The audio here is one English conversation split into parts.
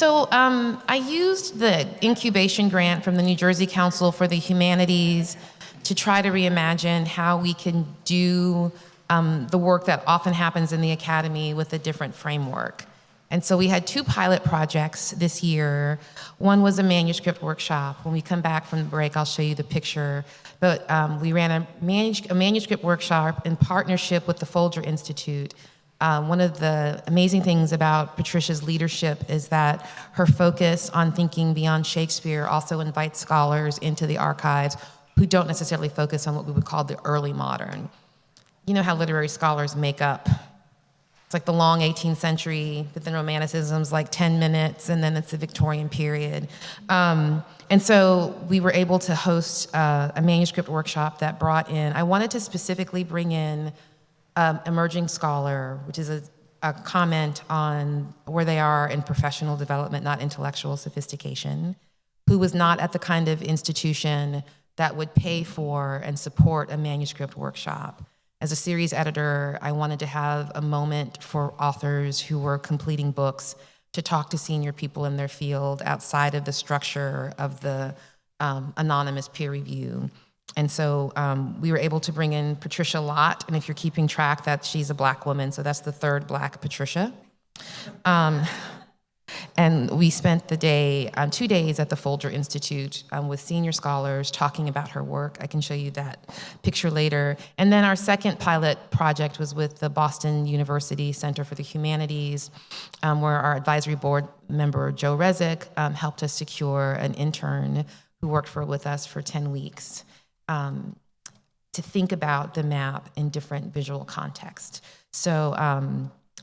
I used the incubation grant from the New Jersey Council for the Humanities to try to reimagine how we can do the work that often happens in the academy with a different framework. And so we had two pilot projects this year. One was a manuscript workshop. When we come back from the break, I'll show you the picture. But we ran a manuscript workshop in partnership with the Folger Institute. One of the amazing things about Patricia's leadership is that her focus on thinking beyond Shakespeare also invites scholars into the archives who don't necessarily focus on what we would call the early modern. You know how literary scholars make up. It's like the long 18th century, but then Romanticism's like 10 minutes, and then it's the Victorian period. And so we were able to host a manuscript workshop that brought in, I wanted to specifically bring in emerging scholar, which is a comment on where they are in professional development, not intellectual sophistication, who was not at the kind of institution that would pay for and support a manuscript workshop. As a series editor, I wanted to have a moment for authors who were completing books to talk to senior people in their field outside of the structure of the anonymous peer review. And so we were able to bring in Patricia Lott, and if you're keeping track, that she's a Black woman, so that's the third Black Patricia. And we spent the day, 2 days at the Folger Institute with senior scholars talking about her work. I can show you that picture later. And then our second pilot project was with the Boston University Center for the Humanities, where our advisory board member, Joe Rezick, helped us secure an intern who worked with us for 10 weeks to think about the map in different visual contexts. So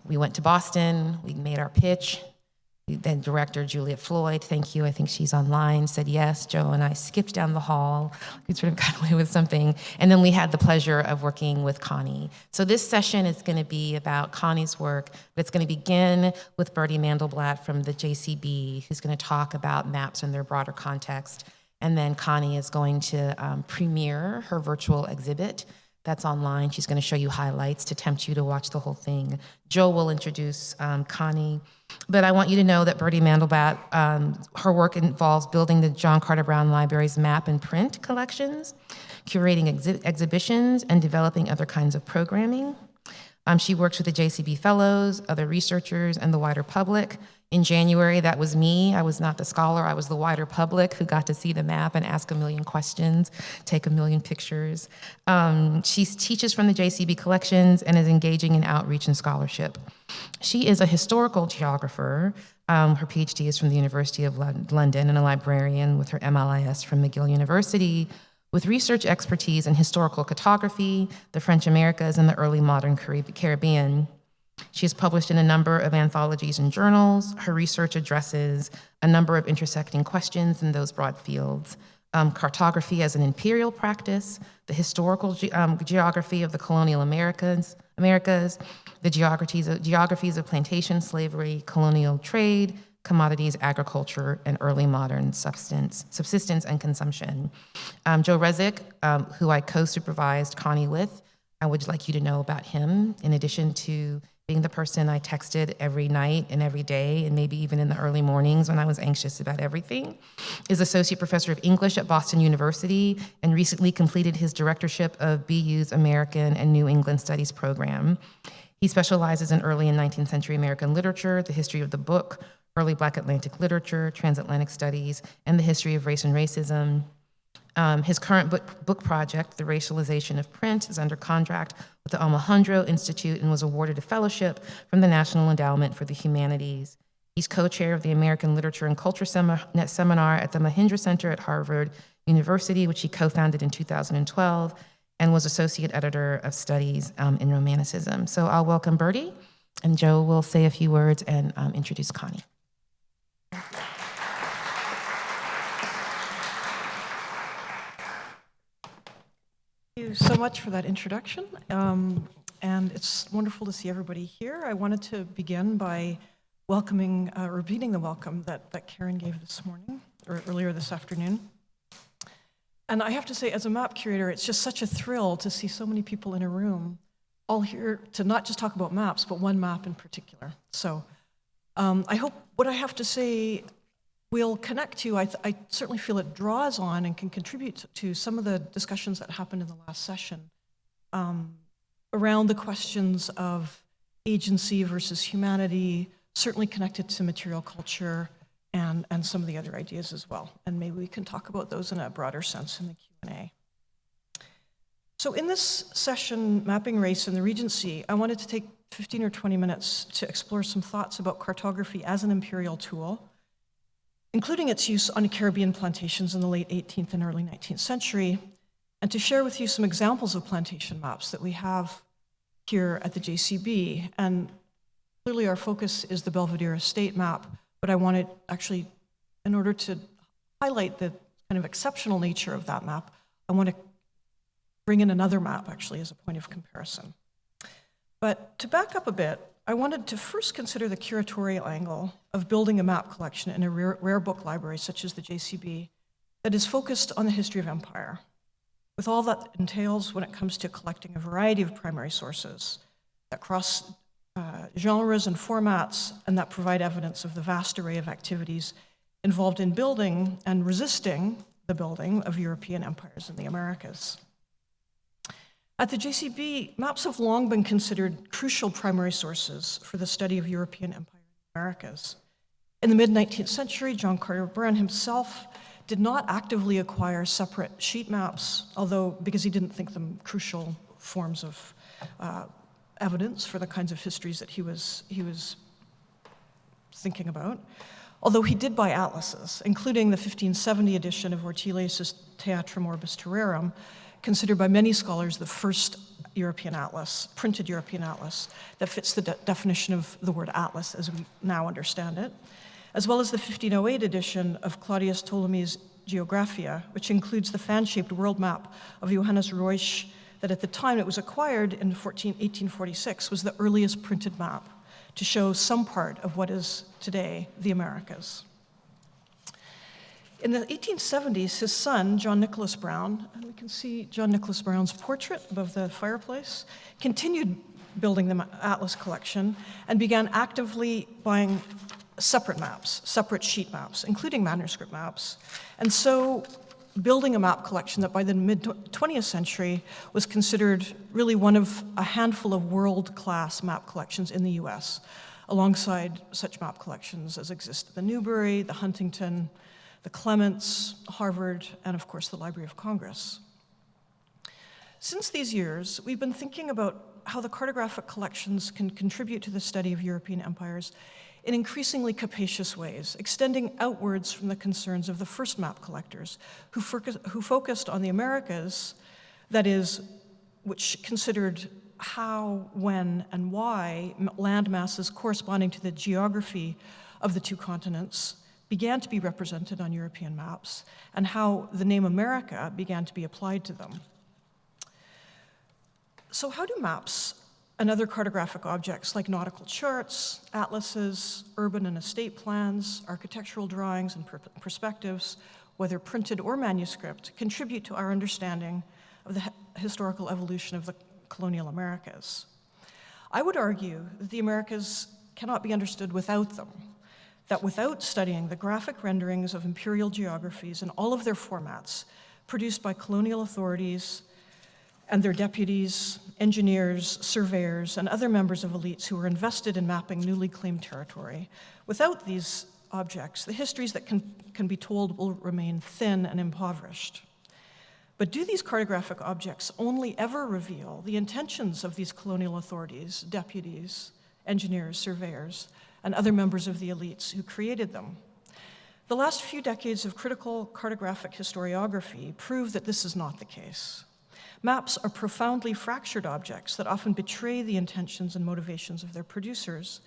we went to Boston, we made our pitch. Then director Juliet Floyd, thank you, I think she's online, said yes. Joe and I skipped down the hall. We sort of got away with something. And then we had the pleasure of working with Connie. So this session is going to be about Connie's work, but it's going to begin with Bertie Mandelblatt from the JCB, who's going to talk about maps in their broader context. And then Connie is going to premiere her virtual exhibit that's online. She's going to show you highlights to tempt you to watch the whole thing. Joe will introduce Connie. But I want you to know that Bertie Mandelblatt, her work involves building the John Carter Brown Library's map and print collections, curating exhibitions, and developing other kinds of programming. She works with the JCB Fellows, other researchers, and the wider public. In January, that was me. I was not the scholar. I was the wider public who got to see the map and ask a million questions, take a million pictures. She teaches from the JCB collections and is engaging in outreach and scholarship. She is a historical geographer. Her PhD is from the University of London, and a librarian with her MLIS from McGill University, with research expertise in historical cartography, the French Americas, and the early modern Caribbean. She has published in a number of anthologies and journals. Her research addresses a number of intersecting questions in those broad fields. Cartography as an imperial practice, the historical geography of the colonial Americas, the geographies of plantation slavery, colonial trade, commodities, agriculture, and early modern subsistence and consumption. Joe Rezick, who I co-supervised Connie with, I would like you to know about him, in addition to being the person I texted every night and every day, and maybe even in the early mornings when I was anxious about everything, is Associate Professor of English at Boston University and recently completed his directorship of BU's American and New England Studies program. He specializes in early and 19th century American literature, the history of the book, early Black Atlantic literature, transatlantic studies, and the history of race and racism. His current book project, The Racialization of Print, is under contract with the Alejandro Institute and was awarded a fellowship from the National Endowment for the Humanities. He's co-chair of the American Literature and Culture Seminar at the Mahindra Center at Harvard University, which he co-founded in 2012, and was associate editor of studies in Romanticism. So I'll welcome Bertie, and Joe will say a few words and introduce Connie. Thank you so much for that introduction, and it's wonderful to see everybody here. I wanted to begin by welcoming, repeating the welcome that Karen gave this morning, or earlier this afternoon. And I have to say, as a map curator, it's just such a thrill to see so many people in a room, all here to not just talk about maps, but one map in particular. So I hope what I have to say will connect to, I certainly feel it draws on and can contribute to some of the discussions that happened in the last session around the questions of agency versus humanity, certainly connected to material culture and some of the other ideas as well. And maybe we can talk about those in a broader sense in the Q&A. So in this session, Mapping Race in the Regency, I wanted to take 15 or 20 minutes to explore some thoughts about cartography as an imperial tool, including its use on Caribbean plantations in the late 18th and early 19th century, and to share with you some examples of plantation maps that we have here at the JCB. And clearly our focus is the Belvedere Estate map, but I wanted actually, in order to highlight the kind of exceptional nature of that map, I want to bring in another map actually as a point of comparison. But to back up a bit, I wanted to first consider the curatorial angle of building a map collection in a rare book library such as the JCB that is focused on the history of empire, with all that entails when it comes to collecting a variety of primary sources that cross genres and formats and that provide evidence of the vast array of activities involved in building and resisting the building of European empires in the Americas. At the JCB, maps have long been considered crucial primary sources for the study of European empire in the Americas. In the mid-19th century, John Carter Brown himself did not actively acquire separate sheet maps, although because he didn't think them crucial forms of evidence for the kinds of histories that he was thinking about. Although he did buy atlases, including the 1570 edition of Ortelius' Theatrum Orbis Terrarum, considered by many scholars the first European atlas, printed European atlas, that fits the definition of the word atlas as we now understand it, as well as the 1508 edition of Claudius Ptolemy's Geographia, which includes the fan-shaped world map of Johannes Ruysch, that at the time it was acquired in 1846 was the earliest printed map to show some part of what is today the Americas. In the 1870s, his son, John Nicholas Brown, and we can see John Nicholas Brown's portrait above the fireplace, continued building the atlas collection and began actively buying separate maps, separate sheet maps, including manuscript maps, and so building a map collection that by the mid-20th century was considered really one of a handful of world-class map collections in the US, alongside such map collections as exist at the Newberry, the Huntington, the Clements, Harvard, and of course the Library of Congress. Since these years, we've been thinking about how the cartographic collections can contribute to the study of European empires in increasingly capacious ways, extending outwards from the concerns of the first map collectors who focused on the Americas, that is, which considered how, when, and why land masses corresponding to the geography of the two continents began to be represented on European maps, and how the name America began to be applied to them. So how do maps and other cartographic objects like nautical charts, atlases, urban and estate plans, architectural drawings, and perspectives, whether printed or manuscript, contribute to our understanding of the historical evolution of the colonial Americas? I would argue that the Americas cannot be understood without them, that without studying the graphic renderings of imperial geographies in all of their formats produced by colonial authorities and their deputies, engineers, surveyors, and other members of elites who were invested in mapping newly claimed territory, without these objects, the histories that can be told will remain thin and impoverished. But do these cartographic objects only ever reveal the intentions of these colonial authorities, deputies, engineers, surveyors, and other members of the elites who created them? The last few decades of critical cartographic historiography prove that this is not the case. Maps are profoundly fractured objects that often betray the intentions and motivations of their producers,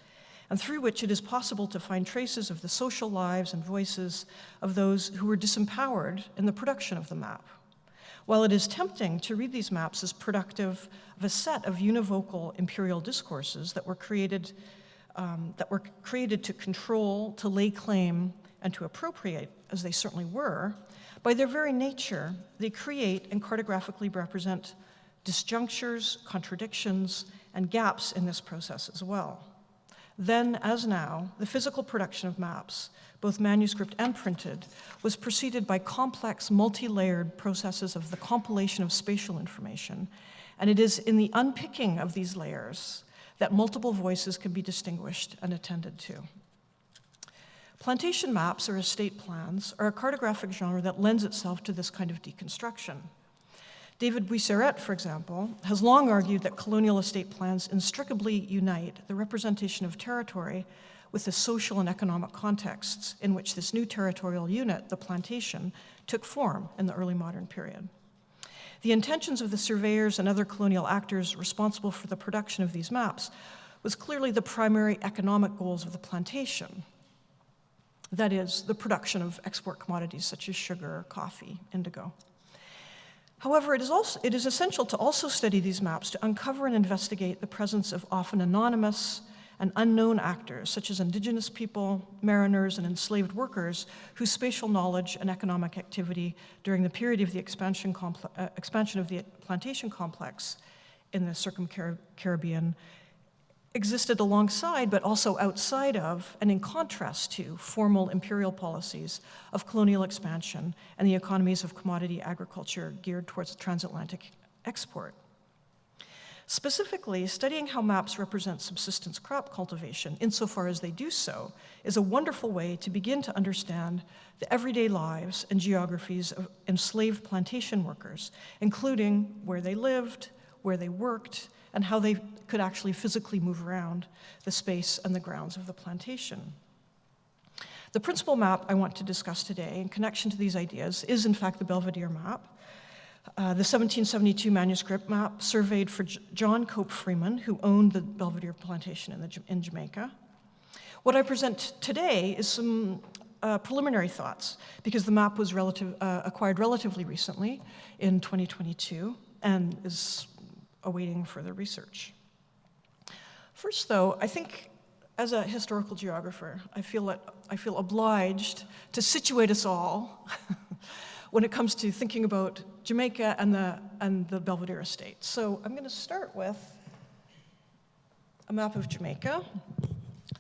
and through which it is possible to find traces of the social lives and voices of those who were disempowered in the production of the map. While it is tempting to read these maps as productive of a set of univocal imperial discourses that were created to control, to lay claim, and to appropriate, as they certainly were, by their very nature, they create and cartographically represent disjunctures, contradictions, and gaps in this process as well. Then, as now, the physical production of maps, both manuscript and printed, was preceded by complex, multi-layered processes of the compilation of spatial information, and it is in the unpicking of these layers that multiple voices can be distinguished and attended to. Plantation maps, or estate plans, are a cartographic genre that lends itself to this kind of deconstruction. David Buisseret, for example, has long argued that colonial estate plans inextricably unite the representation of territory with the social and economic contexts in which this new territorial unit, the plantation, took form in the early modern period. The intentions of the surveyors and other colonial actors responsible for the production of these maps was clearly the primary economic goals of the plantation. That is, the production of export commodities such as sugar, coffee, indigo. However, it is essential to also study these maps to uncover and investigate the presence of often anonymous and unknown actors, such as indigenous people, mariners, and enslaved workers, whose spatial knowledge and economic activity during the period of the expansion of the plantation complex in the Circum-Caribbean existed alongside, but also outside of, and in contrast to, formal imperial policies of colonial expansion and the economies of commodity agriculture geared towards transatlantic export. Specifically, studying how maps represent subsistence crop cultivation, insofar as they do so, is a wonderful way to begin to understand the everyday lives and geographies of enslaved plantation workers, including where they lived, where they worked, and how they could actually physically move around the space and the grounds of the plantation. The principal map I want to discuss today in connection to these ideas is, in fact, the Belvedere map, the 1772 manuscript map surveyed for John Cope Freeman, who owned the Belvedere plantation in Jamaica. What I present today is some preliminary thoughts, because the map was acquired relatively recently in 2022 and is awaiting further research. First, though, I think as a historical geographer, I feel obliged to situate us all when it comes to thinking about Jamaica and the Belvedere estate. So I'm going to start with a map of Jamaica.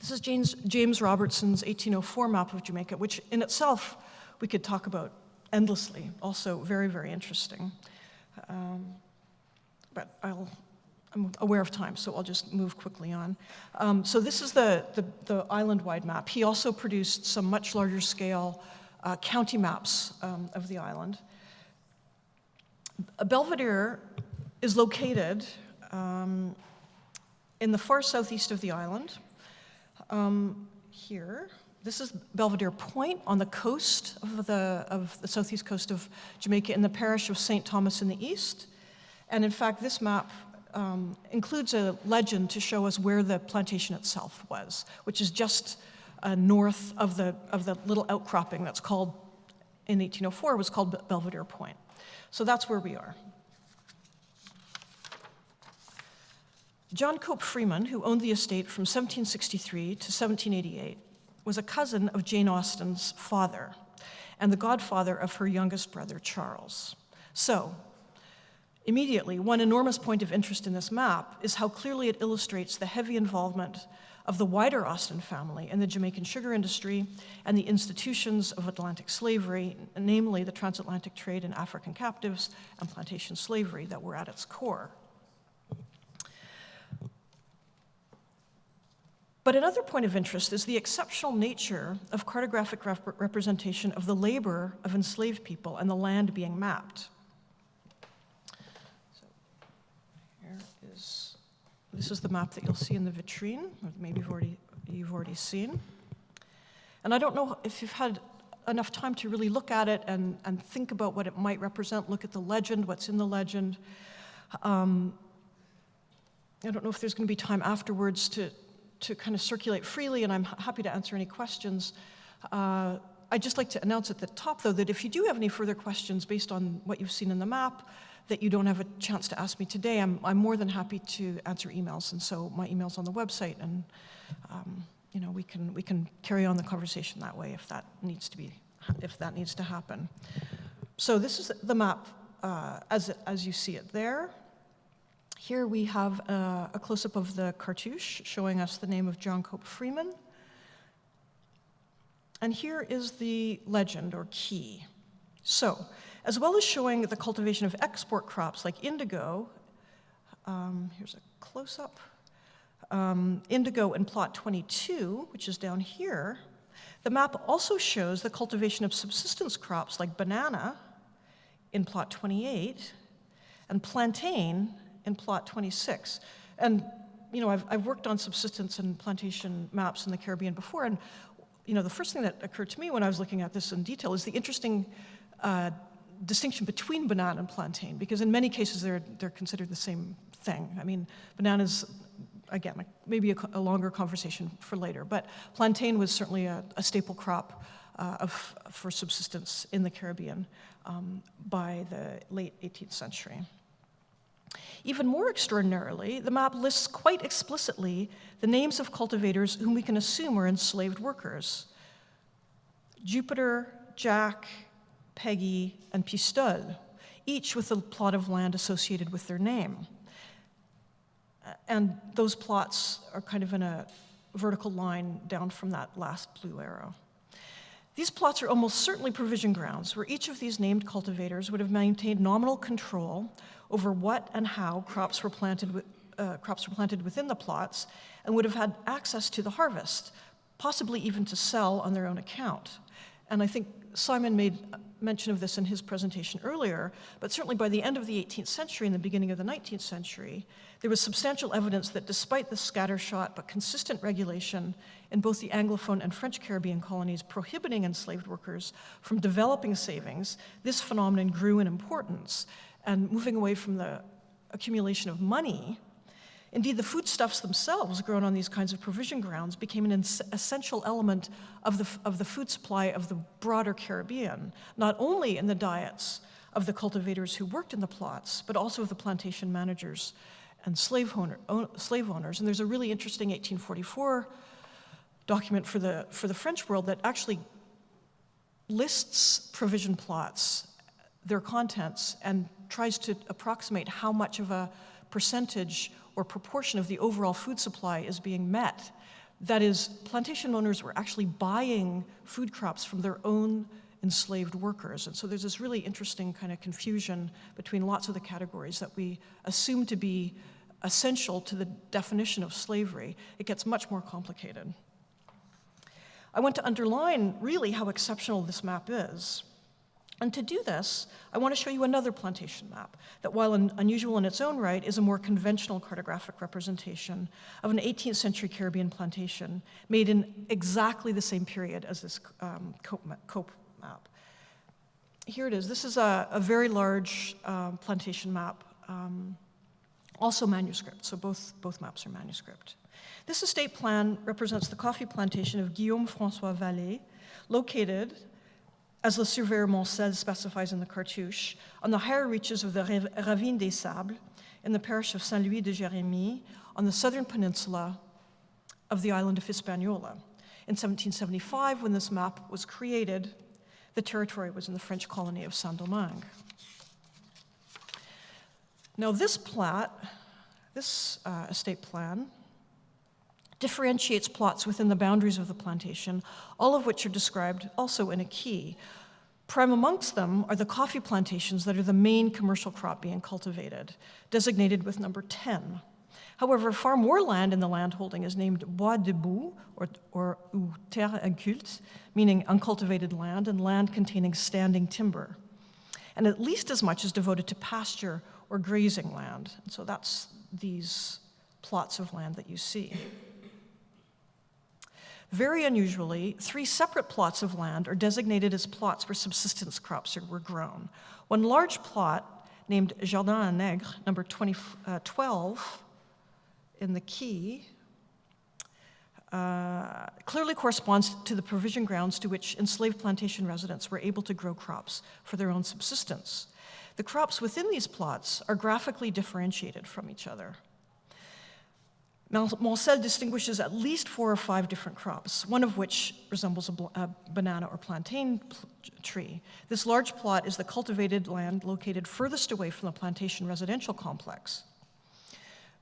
This is James Robertson's 1804 map of Jamaica, which in itself we could talk about endlessly, also very, very interesting. But I'm aware of time, so I'll just move quickly on. So this is the island-wide map. He also produced some much larger scale county maps of the island. Belvedere is located in the far southeast of the island. Here, this is Belvedere Point on the coast of the southeast coast of Jamaica in the parish of St. Thomas in the east. And in fact, this map includes a legend to show us where the plantation itself was, which is just north of the little outcropping that's called, in 1804, was called Belvedere Point. So that's where we are. John Cope Freeman, who owned the estate from 1763 to 1788, was a cousin of Jane Austen's father and the godfather of her youngest brother, Charles. So, immediately, one enormous point of interest in this map is how clearly it illustrates the heavy involvement of the wider Austen family in the Jamaican sugar industry and the institutions of Atlantic slavery, namely the transatlantic trade in African captives and plantation slavery that were at its core. But another point of interest is the exceptional nature of cartographic representation of the labor of enslaved people and the land being mapped. This is the map that you'll see in the vitrine, or maybe you've already seen. And I don't know if you've had enough time to really look at it and think about what it might represent, look at the legend, what's in the legend. I don't know if there's going to be time afterwards to kind of circulate freely, and I'm happy to answer any questions. I'd just like to announce at the top, though, that if you do have any further questions based on what you've seen in the map that you don't have a chance to ask me today, I'm more than happy to answer emails, and so my email's on the website, and we can carry on the conversation that way if that needs to happen. So this is the map as you see it there. Here we have a close-up of the cartouche showing us the name of John Cope Freeman. And here is the legend or key. So, as well as showing the cultivation of export crops like indigo, here's a close-up, indigo in plot 22, which is down here, the map also shows the cultivation of subsistence crops like banana in plot 28 and plantain in plot 26. And, you know, I've worked on subsistence and plantation maps in the Caribbean before, and, you know, the first thing that occurred to me when I was looking at this in detail is the interesting distinction between banana and plantain, because in many cases they're considered the same thing. I mean, bananas, again, maybe a longer conversation for later, but plantain was certainly a staple crop for subsistence in the Caribbean by the late 18th century. Even more extraordinarily, the map lists quite explicitly the names of cultivators whom we can assume are enslaved workers: Jupiter, Jack, Peggy, and Pistole, each with a plot of land associated with their name. And those plots are kind of in a vertical line down from that last blue arrow. These plots are almost certainly provision grounds where each of these named cultivators would have maintained nominal control over what and how crops were planted within the plots and would have had access to the harvest, possibly even to sell on their own account. And I think Simon made mention of this in his presentation earlier, but certainly by the end of the 18th century and the beginning of the 19th century, there was substantial evidence that despite the scattershot but consistent regulation in both the Anglophone and French Caribbean colonies prohibiting enslaved workers from developing savings, this phenomenon grew in importance, and moving away from the accumulation of money, indeed the foodstuffs themselves grown on these kinds of provision grounds became an essential element of the food supply of the broader Caribbean, not only in the diets of the cultivators who worked in the plots, but also of the plantation managers and slave owners. And there's a really interesting 1844 document for the French world that actually lists provision plots, their contents, and tries to approximate how much of a percentage or proportion of the overall food supply is being met. That is, plantation owners were actually buying food crops from their own enslaved workers. And so there's this really interesting kind of confusion between lots of the categories that we assume to be essential to the definition of slavery. It gets much more complicated. I want to underline really how exceptional this map is. And to do this, I want to show you another plantation map that, while unusual in its own right, is a more conventional cartographic representation of an 18th century Caribbean plantation made in exactly the same period as this Cope map. Here it is. This is a very large plantation map, also manuscript, so both maps are manuscript. This estate plan represents the coffee plantation of Guillaume François Vallée, located, as the surveyor Moncel specifies in the cartouche, on the higher reaches of the Ravine des Sables in the parish of Saint-Louis de Jérémie on the southern peninsula of the island of Hispaniola. In 1775, when this map was created, the territory was in the French colony of Saint-Domingue. Now this estate plan, differentiates plots within the boundaries of the plantation, all of which are described also in a key. Prime amongst them are the coffee plantations that are the main commercial crop being cultivated, designated with number 10. However, far more land in the landholding is named bois debout, or terre inculte, meaning uncultivated land, and land containing standing timber. And at least as much is devoted to pasture or grazing land. And so that's these plots of land that you see. Very unusually, 3 separate plots of land are designated as plots where subsistence crops were grown. One large plot, named Jardin à Nègre, number 12 in the key, clearly corresponds to the provision grounds to which enslaved plantation residents were able to grow crops for their own subsistence. The crops within these plots are graphically differentiated from each other. Moncel distinguishes at least 4 or 5 different crops, one of which resembles a banana or plantain tree. This large plot is the cultivated land located furthest away from the plantation residential complex.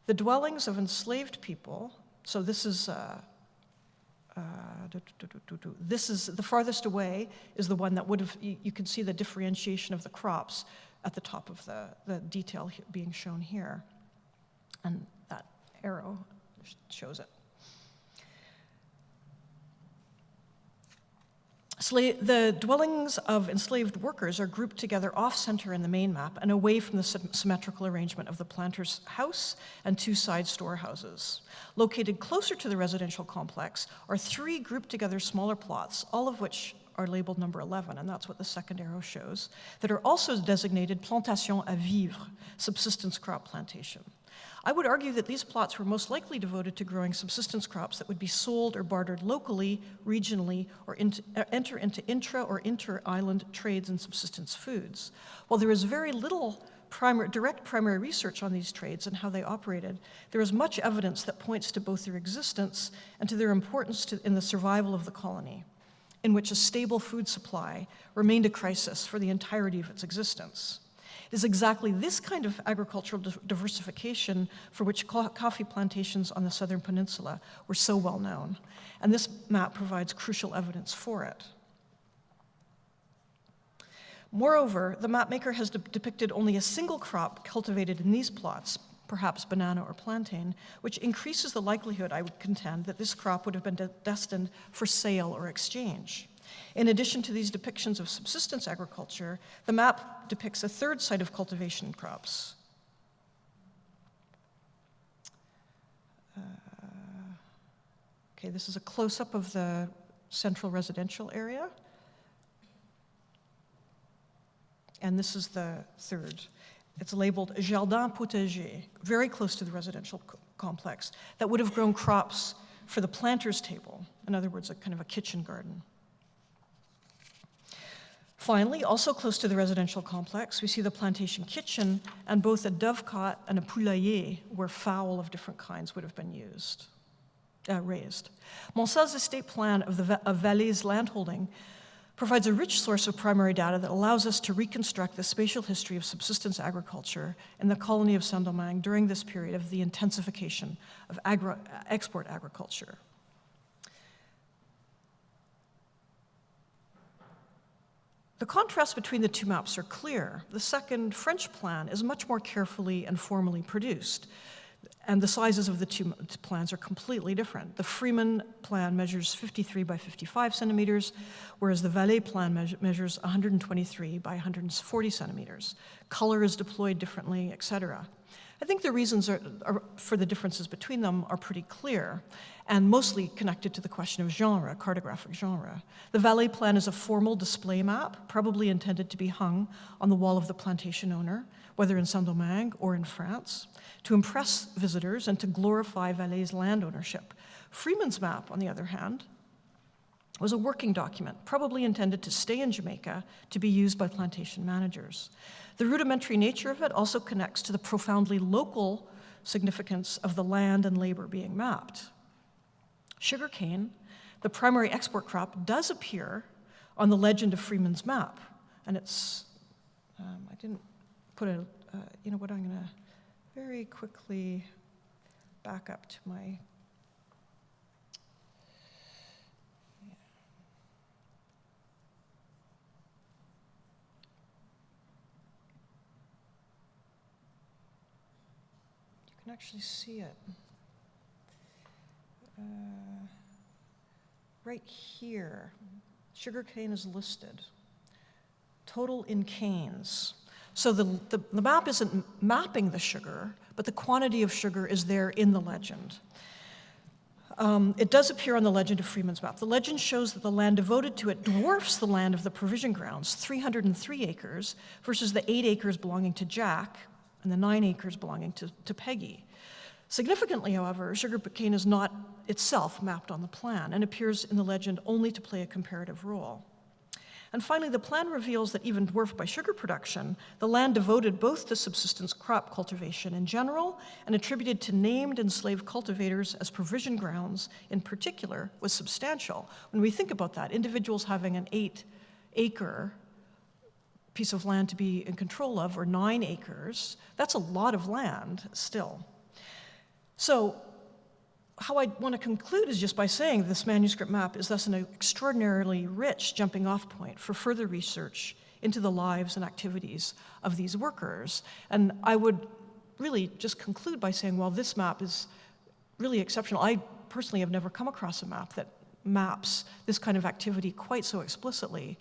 The dwellings of enslaved people, so this is the farthest away is the one that would have, you can see the differentiation of the crops at the top of the detail being shown here. And that arrow shows it. The dwellings of enslaved workers are grouped together off-center in the main map and away from the symmetrical arrangement of the planter's house and two side storehouses. Located closer to the residential complex are three grouped together smaller plots, all of which are labeled number 11, and that's what the second arrow shows, that are also designated plantation à vivre, subsistence crop plantation. I would argue that these plots were most likely devoted to growing subsistence crops that would be sold or bartered locally, regionally, or enter into intra- or inter-island trades in subsistence foods. While there is very little direct primary research on these trades and how they operated, there is much evidence that points to both their existence and to their importance in the survival of the colony, in which a stable food supply remained a crisis for the entirety of its existence. It is exactly this kind of agricultural diversification for which coffee plantations on the southern peninsula were so well known, and this map provides crucial evidence for it. Moreover, the mapmaker has depicted only a single crop cultivated in these plots, perhaps banana or plantain, which increases the likelihood, I would contend, that this crop would have been destined for sale or exchange. In addition to these depictions of subsistence agriculture, the map depicts a third site of cultivation crops. Okay, this is a close-up of the central residential area. And this is the third. It's labeled Jardin Potager, very close to the residential complex, that would have grown crops for the planter's table. In other words, a kind of a kitchen garden. Finally, also close to the residential complex, we see the plantation kitchen and both a dovecot and a poulailler where fowl of different kinds would have been raised. Moncel's estate plan of Valais landholding provides a rich source of primary data that allows us to reconstruct the spatial history of subsistence agriculture in the colony of Saint-Domingue during this period of the intensification of export agriculture. The contrasts between the two maps are clear. The second French plan is much more carefully and formally produced, and the sizes of the two plans are completely different. The Freeman plan measures 53 by 55 centimeters, whereas the Valais plan measures 123 by 140 centimeters. Color is deployed differently, etc. I think the reasons for the differences between them are pretty clear and mostly connected to the question of genre, cartographic genre. The Valais plan is a formal display map, probably intended to be hung on the wall of the plantation owner, whether in Saint-Domingue or in France, to impress visitors and to glorify Valais' land ownership. Freeman's map, on the other hand, was a working document, probably intended to stay in Jamaica to be used by plantation managers. The rudimentary nature of it also connects to the profoundly local significance of the land and labor being mapped. Sugarcane, the primary export crop, does appear on the legend of Freeman's map, and it's, I didn't put a, you know what, I'm gonna very quickly back up to my, you can actually see it. Right here, sugarcane is listed. Total in canes. So the map isn't mapping the sugar, but the quantity of sugar is there in the legend. It does appear on the legend of Freeman's map. The legend shows that the land devoted to it dwarfs the land of the provision grounds, 303 acres, versus the 8 acres belonging to Jack and the 9 acres belonging to Peggy. Significantly, however, sugarcane is not itself mapped on the plan and appears in the legend only to play a comparative role. And finally, the plan reveals that even dwarfed by sugar production, the land devoted both to subsistence crop cultivation in general and attributed to named enslaved cultivators as provision grounds in particular was substantial. When we think about that, individuals having an 8-acre piece of land to be in control of, or 9 acres, that's a lot of land still. So how I want to conclude is just by saying this manuscript map is thus an extraordinarily rich jumping off point for further research into the lives and activities of these workers. And I would really just conclude by saying, while this map is really exceptional, I personally have never come across a map that maps this kind of activity quite so explicitly.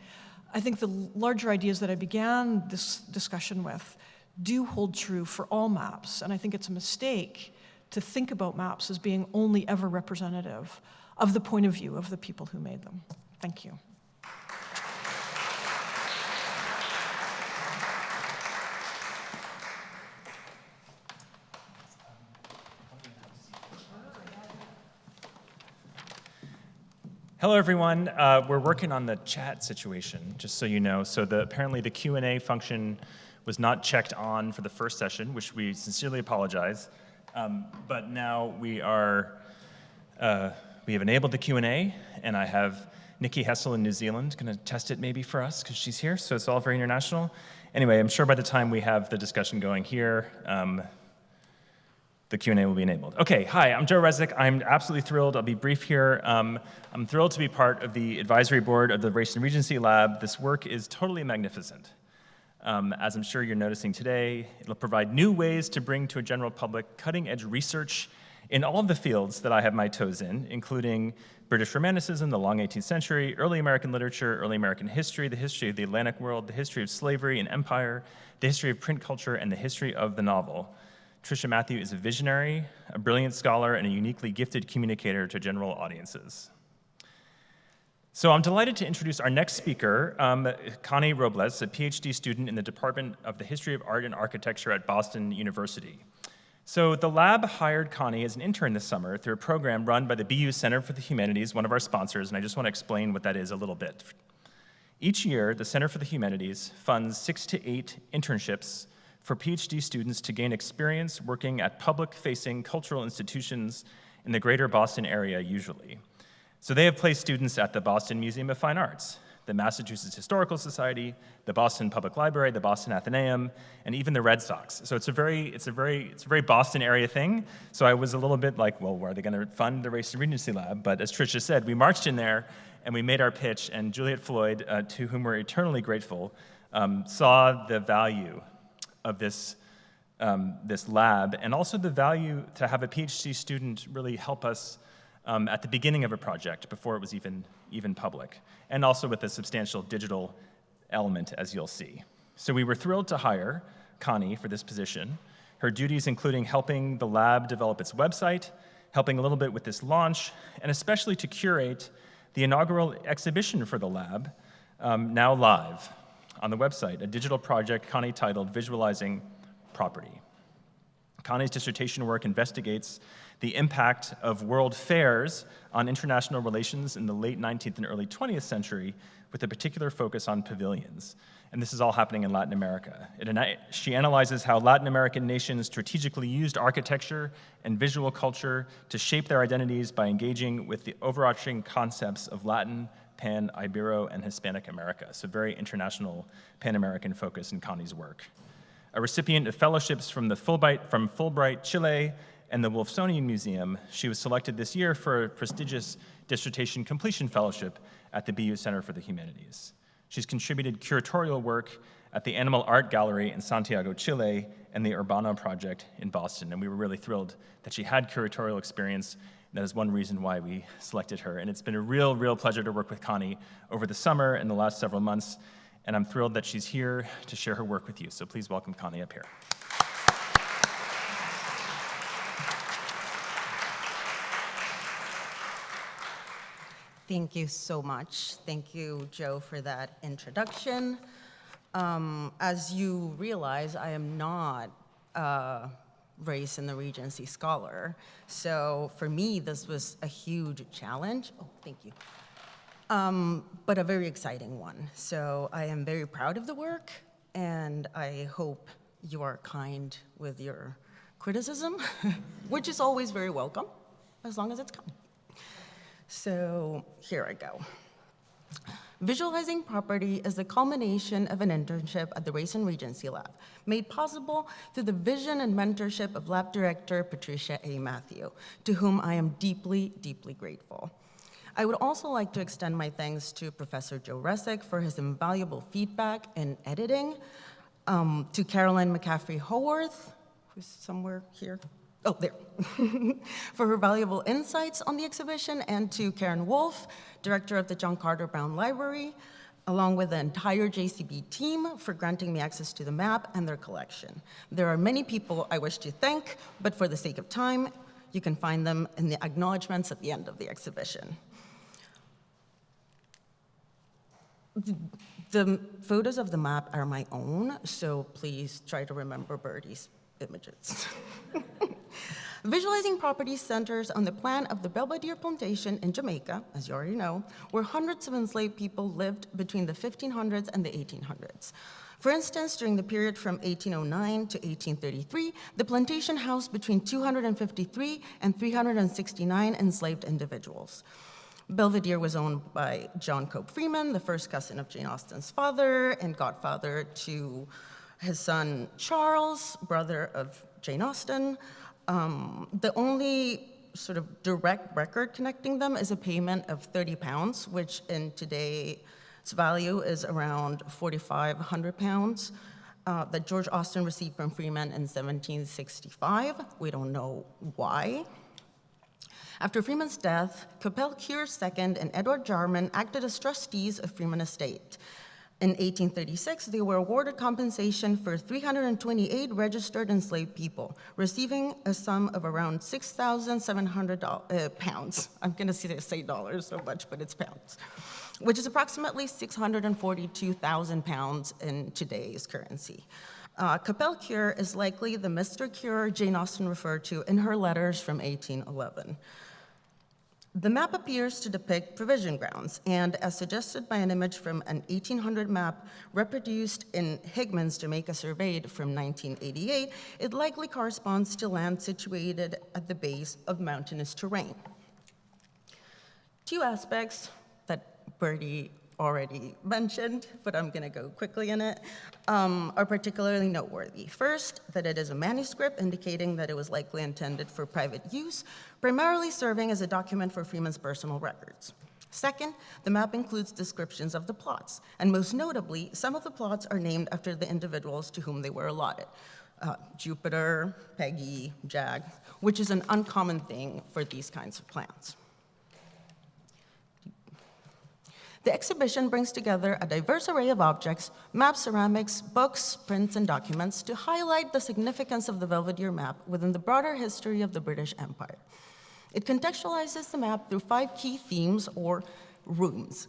I think the larger ideas that I began this discussion with do hold true for all maps, and I think it's a mistake to think about maps as being only ever representative of the point of view of the people who made them. Thank you. Hello, everyone. We're working on the chat situation, just so you know. So apparently the Q&A function was not checked on for the first session, which we sincerely apologize. But now we have enabled the Q&A, and I have Nikki Hessel in New Zealand going to test it maybe for us, because she's here, so it's all very international. Anyway, I'm sure by the time we have the discussion going here, the Q&A will be enabled. Okay, hi, I'm Joe Resnick. I'm absolutely thrilled. I'll be brief here. I'm thrilled to be part of the advisory board of the Race and Regency Lab. This work is totally magnificent. As I'm sure you're noticing today, it'll provide new ways to bring to a general public cutting-edge research in all of the fields that I have my toes in, including British Romanticism, the long 18th century, early American literature, early American history, the history of the Atlantic world, the history of slavery and empire, the history of print culture, and the history of the novel. Tricia Matthew is a visionary, a brilliant scholar, and a uniquely gifted communicator to general audiences. So I'm delighted to introduce our next speaker, Connie Robles, a PhD student in the Department of the History of Art and Architecture at Boston University. So the lab hired Connie as an intern this summer through a program run by the BU Center for the Humanities, one of our sponsors, and I just want to explain what that is a little bit. Each year, the Center for the Humanities funds 6 to 8 internships for PhD students to gain experience working at public-facing cultural institutions in the greater Boston area usually. So they have placed students at the Boston Museum of Fine Arts, the Massachusetts Historical Society, the Boston Public Library, the Boston Athenaeum, and even the Red Sox. So it's a very Boston area thing. So I was a little bit like, well, where are they going to fund the Race and Regency Lab? But as Tricia said, we marched in there and we made our pitch, and Juliet Floyd, to whom we're eternally grateful, saw the value of this lab, and also the value to have a PhD student really help us at the beginning of a project before it was even public, and also with a substantial digital element, as you'll see. So we were thrilled to hire Connie for this position. Her duties including helping the lab develop its website, helping a little bit with this launch, and especially to curate the inaugural exhibition for the lab, now live on the website, a digital project Connie titled Visualizing Property. Connie's dissertation work investigates the impact of world fairs on international relations in the late 19th and early 20th century, with a particular focus on pavilions. And this is all happening in Latin America. She analyzes how Latin American nations strategically used architecture and visual culture to shape their identities by engaging with the overarching concepts of Latin, Pan, Ibero, and Hispanic America. So very international Pan-American focus in Connie's work. A recipient of fellowships from Fulbright, Chile, and the Wolfsonian Museum, she was selected this year for a prestigious dissertation completion fellowship at the BU Center for the Humanities. She's contributed curatorial work at the Animal Art Gallery in Santiago, Chile, and the Urbana Project in Boston, and we were really thrilled that she had curatorial experience. That is one reason why we selected her. And it's been a real pleasure to work with Connie over the summer and the last several months. And I'm thrilled that she's here to share her work with you. So please welcome Connie up here. Thank you so much. Thank you, Joe, for that introduction. As you realize, I am not Race and the Regency scholar. So for me, this was a huge challenge. Oh, thank you. But a very exciting one. So I am very proud of the work, and I hope you are kind with your criticism, which is always very welcome, as long as it's kind. So here I go. Visualizing property is the culmination of an internship at the Race and Regency Lab, made possible through the vision and mentorship of lab director Patricia A. Matthew, to whom I am deeply, deeply grateful. I would also like to extend my thanks to Professor Joe Resick for his invaluable feedback and editing, to Caroline McCaffrey Howarth, who's somewhere here, oh, there, for her valuable insights on the exhibition, and to Karen Wolf, director of the John Carter Brown Library, along with the entire JCB team for granting me access to the map and their collection. There are many people I wish to thank, but for the sake of time, you can find them in the acknowledgements at the end of the exhibition. The photos of the map are my own, so please try to remember Birdie's images. Visualizing property centers on the plan of the Belvedere Plantation in Jamaica, as you already know, where hundreds of enslaved people lived between the 1500s and the 1800s. For instance, during the period from 1809 to 1833, the plantation housed between 253 and 369 enslaved individuals. Belvedere was owned by John Cope Freeman, the first cousin of Jane Austen's father and godfather to his son Charles, brother of Jane Austen. The only sort of direct record connecting them is a payment of 30 pounds, which in today's value is around 4,500 pounds, that George Austen received from Freeman in 1765. We don't know why. After Freeman's death, Capel Cure II and Edward Jarman acted as trustees of Freeman Estate. In 1836, they were awarded compensation for 328 registered enslaved people, receiving a sum of around 6,700 pounds. I'm going to say dollars so much, but it's pounds, which is approximately 642,000 pounds in today's currency. Capel Cure is likely the Mr. Cure Jane Austen referred to in her letters from 1811. The map appears to depict provision grounds, and as suggested by an image from an 1800 map reproduced in Higman's Jamaica Surveyed from 1988, it likely corresponds to land situated at the base of mountainous terrain. Two aspects that Bertie already mentioned, but I'm going to go quickly in it, are particularly noteworthy. First, that it is a manuscript indicating that it was likely intended for private use, primarily serving as a document for Freeman's personal records. Second, the map includes descriptions of the plots, and most notably, some of the plots are named after the individuals to whom they were allotted. Jupiter, Peggy, Jag, which is an uncommon thing for these kinds of plans. The exhibition brings together a diverse array of objects, maps, ceramics, books, prints, and documents to highlight the significance of the Belvedere map within the broader history of the British Empire. It contextualizes the map through 5 key themes or rooms: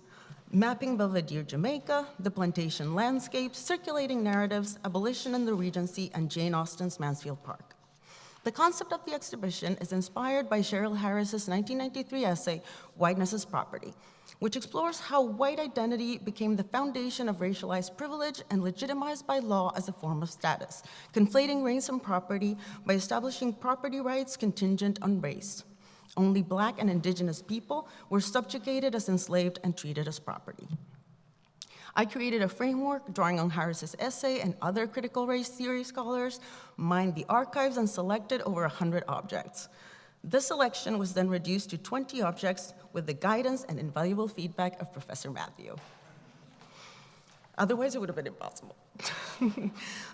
mapping Belvedere, Jamaica, the plantation landscape, circulating narratives, abolition in the Regency, and Jane Austen's Mansfield Park. The concept of the exhibition is inspired by Cheryl Harris's 1993 essay, Whiteness as Property, which explores how white identity became the foundation of racialized privilege and legitimized by law as a form of status, conflating race and property by establishing property rights contingent on race. Only Black and Indigenous people were subjugated as enslaved and treated as property. I created a framework drawing on Harris's essay, and other critical race theory scholars mined the archives and selected over 100 objects. This selection was then reduced to 20 objects with the guidance and invaluable feedback of Professor Matthew. Otherwise, it would have been impossible.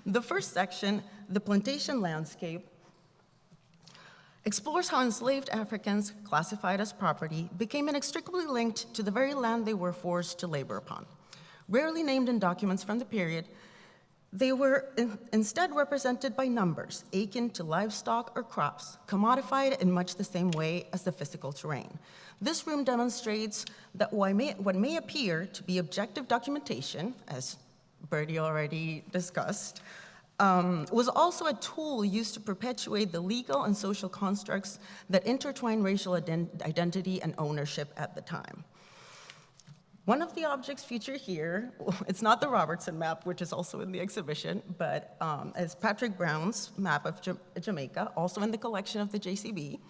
The first section, the plantation landscape, explores how enslaved Africans, classified as property, became inextricably linked to the very land they were forced to labor upon. Rarely named in documents from the period, they were instead represented by numbers, akin to livestock or crops, commodified in much the same way as the physical terrain. This room demonstrates that what may appear to be objective documentation, as Bertie already discussed, was also a tool used to perpetuate the legal and social constructs that intertwine racial identity and ownership at the time. One of the objects featured here, it's not the Robertson map, which is also in the exhibition, but is Patrick Brown's map of Jamaica, also in the collection of the JCB.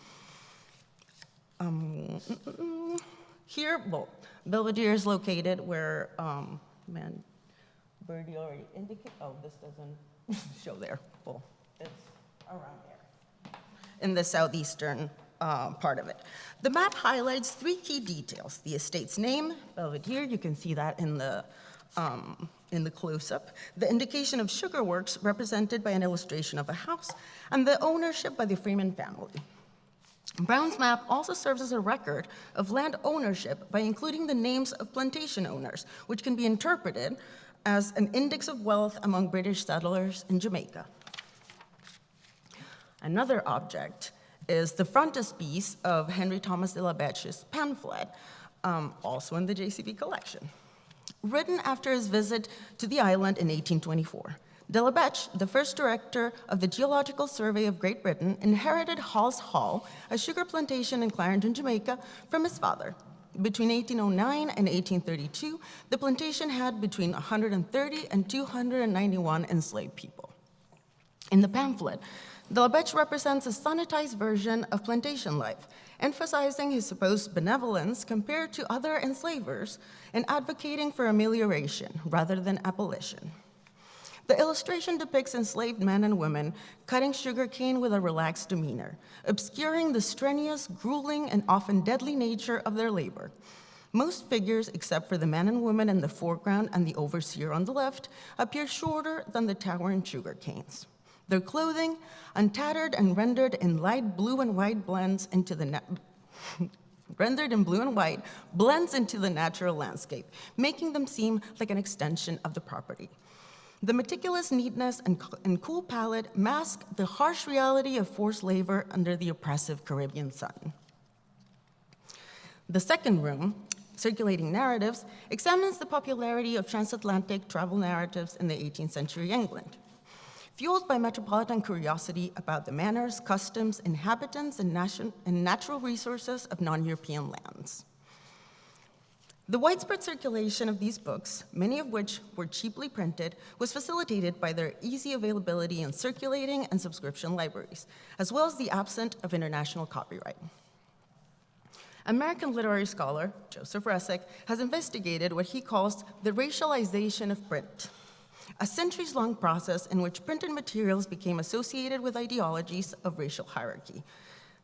Here, well, Belvedere is located where, Birdie already indicated, oh, this doesn't show there. Well, it's around there, in the southeastern part of it. The map highlights 3 key details: the estate's name, Belvedere, you can see that in the close-up, the indication of sugar works represented by an illustration of a house, and the ownership by the Freeman family. Brown's map also serves as a record of land ownership by including the names of plantation owners, which can be interpreted as an index of wealth among British settlers in Jamaica. Another object is the frontispiece of Henry Thomas de la Becce's pamphlet, also in the JCB collection. Written after his visit to the island in 1824, de la Becce, the first director of the Geological Survey of Great Britain, inherited Hall's Hall, a sugar plantation in Clarendon, Jamaica, from his father. Between 1809 and 1832, the plantation had between 130 and 291 enslaved people. In the pamphlet, de la Becce represents a sanitized version of plantation life, emphasizing his supposed benevolence compared to other enslavers and advocating for amelioration rather than abolition. The illustration depicts enslaved men and women cutting sugarcane with a relaxed demeanor, obscuring the strenuous, grueling, and often deadly nature of their labor. Most figures, except for the men and women in the foreground and the overseer on the left, appear shorter than the towering sugarcanes. Their clothing, untattered and rendered in light blue and white, blends into the natural landscape, making them seem like an extension of the property. The meticulous neatness and cool palette mask the harsh reality of forced labor under the oppressive Caribbean sun. The second room, Circulating Narratives, examines the popularity of transatlantic travel narratives in the 18th century England. Fueled by metropolitan curiosity about the manners, customs, inhabitants, and natural resources of non-European lands. The widespread circulation of these books, many of which were cheaply printed, was facilitated by their easy availability in circulating and subscription libraries, as well as the absence of international copyright. American literary scholar Joseph Resek has investigated what he calls the racialization of print, a centuries-long process in which printed materials became associated with ideologies of racial hierarchy.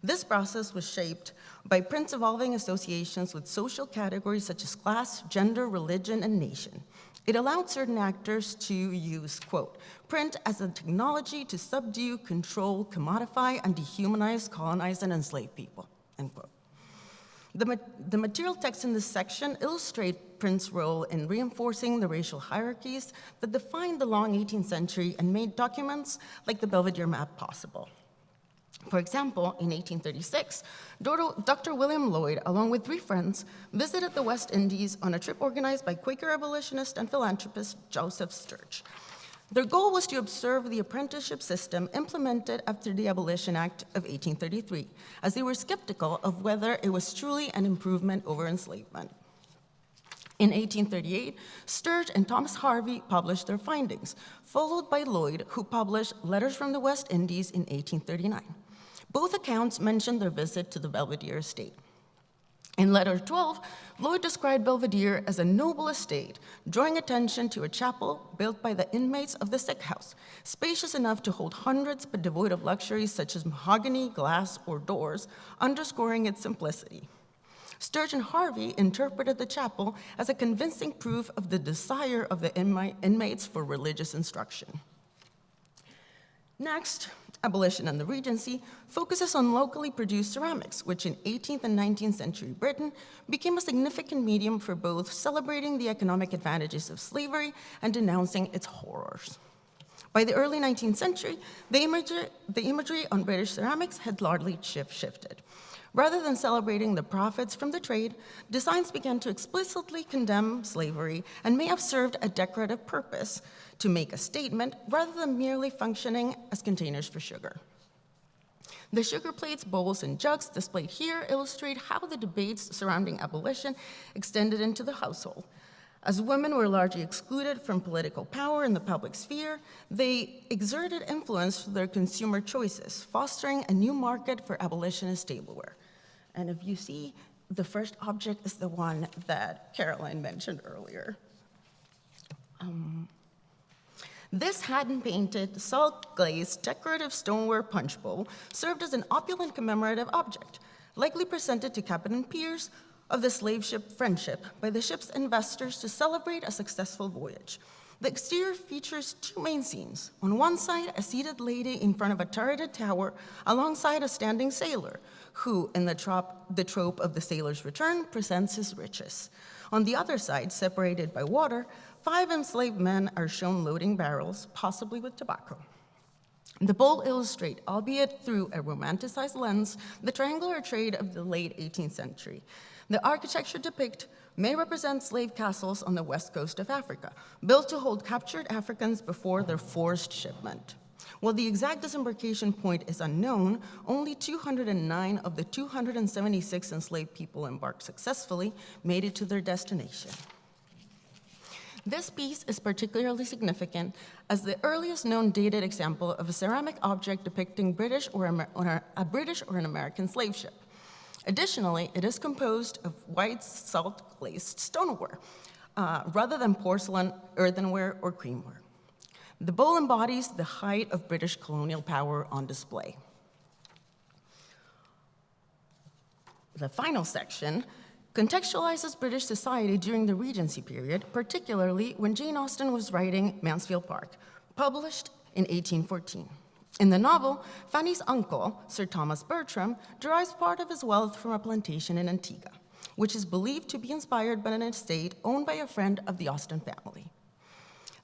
This process was shaped by print's evolving associations with social categories such as class, gender, religion, and nation. It allowed certain actors to use, quote, print as a technology to subdue, control, commodify, and dehumanize, colonize, and enslave people, end quote. The material texts in this section illustrate print's role in reinforcing the racial hierarchies that defined the long 18th century and made documents like the Belvedere map possible. For example, in 1836, Dr. William Lloyd, along with 3 friends, visited the West Indies on a trip organized by Quaker abolitionist and philanthropist Joseph Sturge. Their goal was to observe the apprenticeship system implemented after the Abolition Act of 1833, as they were skeptical of whether it was truly an improvement over enslavement. In 1838, Sturge and Thomas Harvey published their findings, followed by Lloyd, who published Letters from the West Indies in 1839. Both accounts mention their visit to the Belvedere estate. In letter 12, Lloyd described Belvedere as a noble estate, drawing attention to a chapel built by the inmates of the sick house, spacious enough to hold hundreds but devoid of luxuries such as mahogany, glass, or doors, underscoring its simplicity. Sturge and Harvey interpreted the chapel as a convincing proof of the desire of the inmates for religious instruction. Next, Abolition and the Regency focuses on locally produced ceramics, which in 18th and 19th century Britain became a significant medium for both celebrating the economic advantages of slavery and denouncing its horrors. By the early 19th century, the imagery on British ceramics had largely shifted. Rather than celebrating the profits from the trade, designs began to explicitly condemn slavery and may have served a decorative purpose to make a statement rather than merely functioning as containers for sugar. The sugar plates, bowls, and jugs displayed here illustrate how the debates surrounding abolition extended into the household. As women were largely excluded from political power in the public sphere, they exerted influence through their consumer choices, fostering a new market for abolitionist tableware. And if you see The first object is the one that Caroline mentioned earlier. This hand-painted, salt-glazed, decorative stoneware punch bowl served as an opulent commemorative object, likely presented to Captain Pierce of the slave ship Friendship by the ship's investors to celebrate a successful voyage. The exterior features two main scenes. On one side, a seated lady in front of a turreted tower alongside a standing sailor, who, in the trope of the sailor's return, presents his riches. On the other side, separated by water, 5 enslaved men are shown loading barrels, possibly with tobacco. The bowl illustrates, albeit through a romanticized lens, the triangular trade of the late 18th century. The architecture depicted may represent slave castles on the west coast of Africa, built to hold captured Africans before their forced shipment. While the exact disembarkation point is unknown, only 209 of the 276 enslaved people embarked successfully made it to their destination. This piece is particularly significant as the earliest known dated example of a ceramic object depicting a British or an American slave ship. Additionally, it is composed of white salt-glazed stoneware, rather than porcelain, earthenware, or creamware. The bowl embodies the height of British colonial power on display. The final section contextualizes British society during the Regency period, particularly when Jane Austen was writing Mansfield Park, published in 1814. In the novel, Fanny's uncle, Sir Thomas Bertram, derives part of his wealth from a plantation in Antigua, which is believed to be inspired by an estate owned by a friend of the Austen family.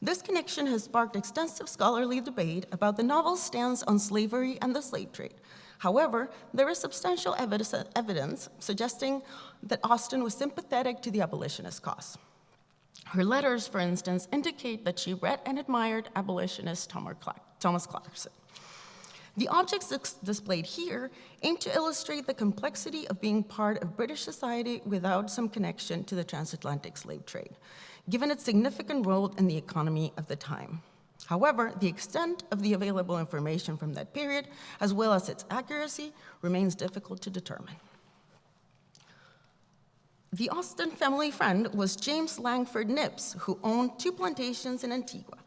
This connection has sparked extensive scholarly debate about the novel's stance on slavery and the slave trade. However, there is substantial evidence suggesting that Austen was sympathetic to the abolitionist cause. Her letters, for instance, indicate that she read and admired abolitionist Thomas Clarkson. The objects displayed here aim to illustrate the complexity of being part of British society without some connection to the transatlantic slave trade, given its significant role in the economy of the time. However, the extent of the available information from that period, as well as its accuracy, remains difficult to determine. The Austen family friend was James Langford Nibbs, who owned 2 plantations in Antigua.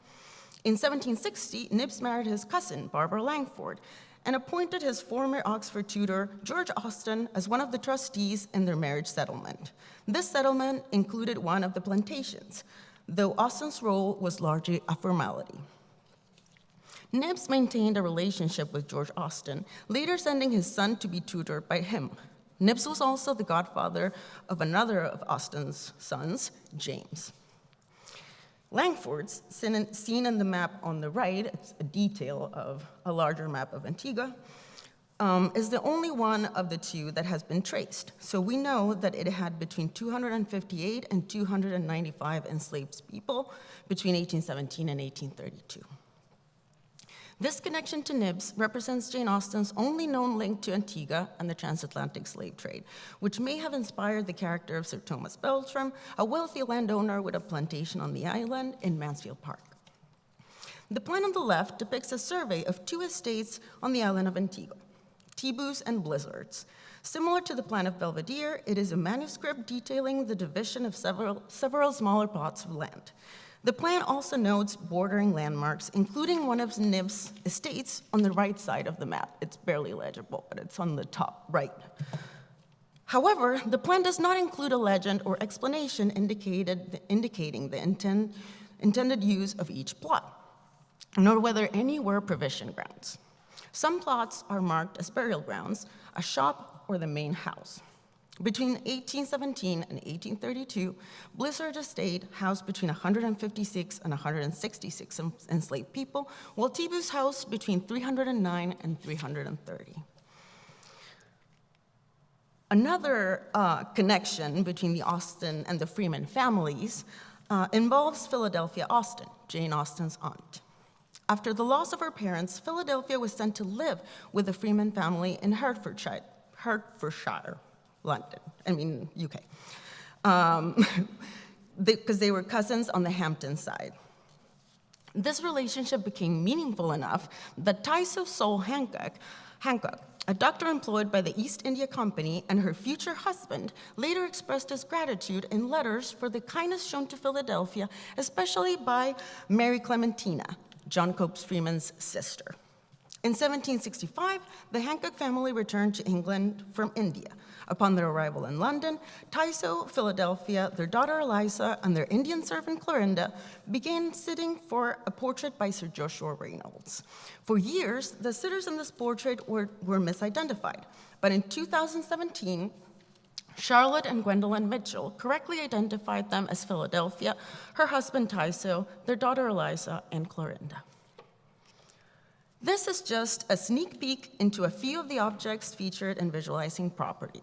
In 1760, Nibbs married his cousin, Barbara Langford, and appointed his former Oxford tutor, George Austen, as one of the trustees in their marriage settlement. This settlement included one of the plantations, though Austen's role was largely a formality. Nibbs maintained a relationship with George Austen, later sending his son to be tutored by him. Nibbs was also the godfather of another of Austen's sons, James. Langford's, seen in the map on the right, it's a detail of a larger map of Antigua, is the only one of the 2 that has been traced. So we know that it had between 258 and 295 enslaved people between 1817 and 1832. This connection to Nibbs represents Jane Austen's only known link to Antigua and the transatlantic slave trade, which may have inspired the character of Sir Thomas Bertram, a wealthy landowner with a plantation on the island in Mansfield Park. The plan on the left depicts a survey of 2 estates on the island of Antigua, Tebus and Blizzards. Similar to the plan of Belvedere, it is a manuscript detailing the division of several smaller plots of land. The plan also notes bordering landmarks, including one of Nibbs' estates on the right side of the map. It's barely legible, but it's on the top right. However, the plan does not include a legend or explanation indicating the intended use of each plot, nor whether any were provision grounds. Some plots are marked as burial grounds, a shop, or the main house. Between 1817 and 1832, Blizzard Estate housed between 156 and 166 enslaved people, while Tebus housed between 309 and 330. Another connection between the Austen and the Freeman families involves Philadelphia Austen, Jane Austen's aunt. After the loss of her parents, Philadelphia was sent to live with the Freeman family in Hertfordshire, London, UK, because they were cousins on the Hampton side. This relationship became meaningful enough that Tyso Sol Hancock A doctor employed by the East India Company and her future husband later expressed his gratitude in letters for the kindness shown to Philadelphia, especially by Mary Clementina, John Copes Freeman's sister. In 1765, the Hancock family returned to England from India. Upon their arrival in London, Tyso, Philadelphia, their daughter Eliza, and their Indian servant Clorinda began sitting for a portrait by Sir Joshua Reynolds. For years, the sitters in this portrait were misidentified, but in 2017, Charlotte and Gwendolyn Mitchell correctly identified them as Philadelphia, her husband Tyso, their daughter Eliza, and Clorinda. This is just a sneak peek into a few of the objects featured in Visualizing Property.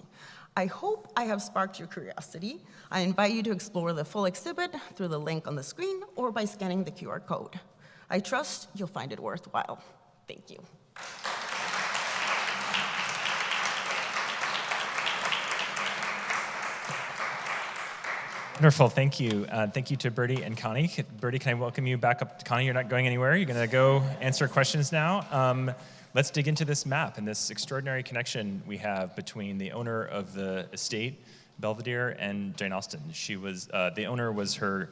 I hope I have sparked your curiosity. I invite you to explore the full exhibit through the link on the screen or by scanning the QR code. I trust you'll find it worthwhile. Thank you. Wonderful, thank you. Thank you to Bertie and Connie. Bertie, can I welcome you back up? Connie, you're not going anywhere. You're going to go answer questions now. Let's dig into this map and this extraordinary connection we have between the owner of the estate, Belvedere, and Jane Austen. She was, the owner was her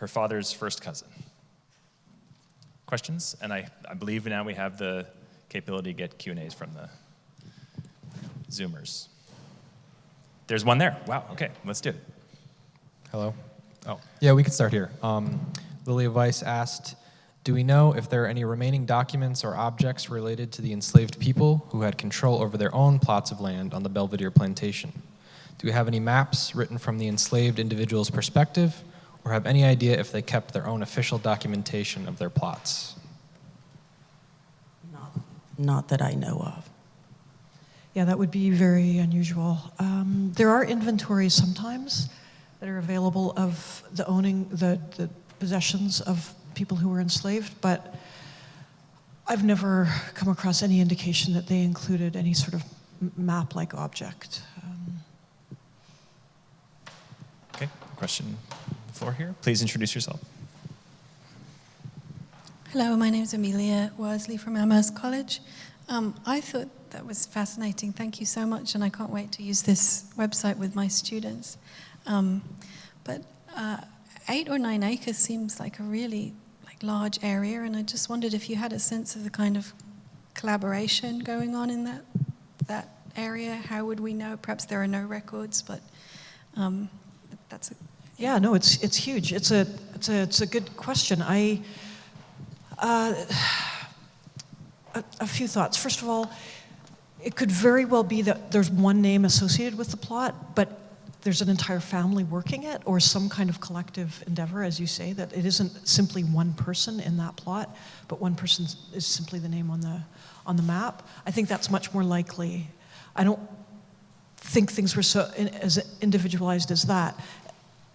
father's first cousin. Questions? And I believe now we have the capability to get Q&As from the Zoomers. There's one there. Wow, okay, let's do it. Hello? Oh, yeah, we could start here. Lilia Weiss asked, do we know if there are any remaining documents or objects related to the enslaved people who had control over their own plots of land on the Belvedere plantation? Do we have any maps written from the enslaved individual's perspective, or have any idea if they kept their own official documentation of their plots? Not that I know of. Yeah, that would be very unusual. There are inventories sometimes that are available of the possessions of people who were enslaved, but I've never come across any indication that they included any sort of map-like object. Okay, question on the floor here. Please introduce yourself. Hello, my name is Amelia Worsley from Amherst College. I thought that was fascinating. Thank you so much, and I can't wait to use this website with my students. But 8 or 9 acres seems like a really large area, and I just wondered if you had a sense of the kind of collaboration going on in that area. How would we know? Perhaps there are no records, but that's a... Yeah, no, it's huge. It's a good question. A few thoughts. First of all, it could very well be that there's one name associated with the plot, but there's an entire family working it, or some kind of collective endeavor, as you say, that it isn't simply one person in that plot, but one person is simply the name on the map. I think that's much more likely. I don't think things were so as individualized as that.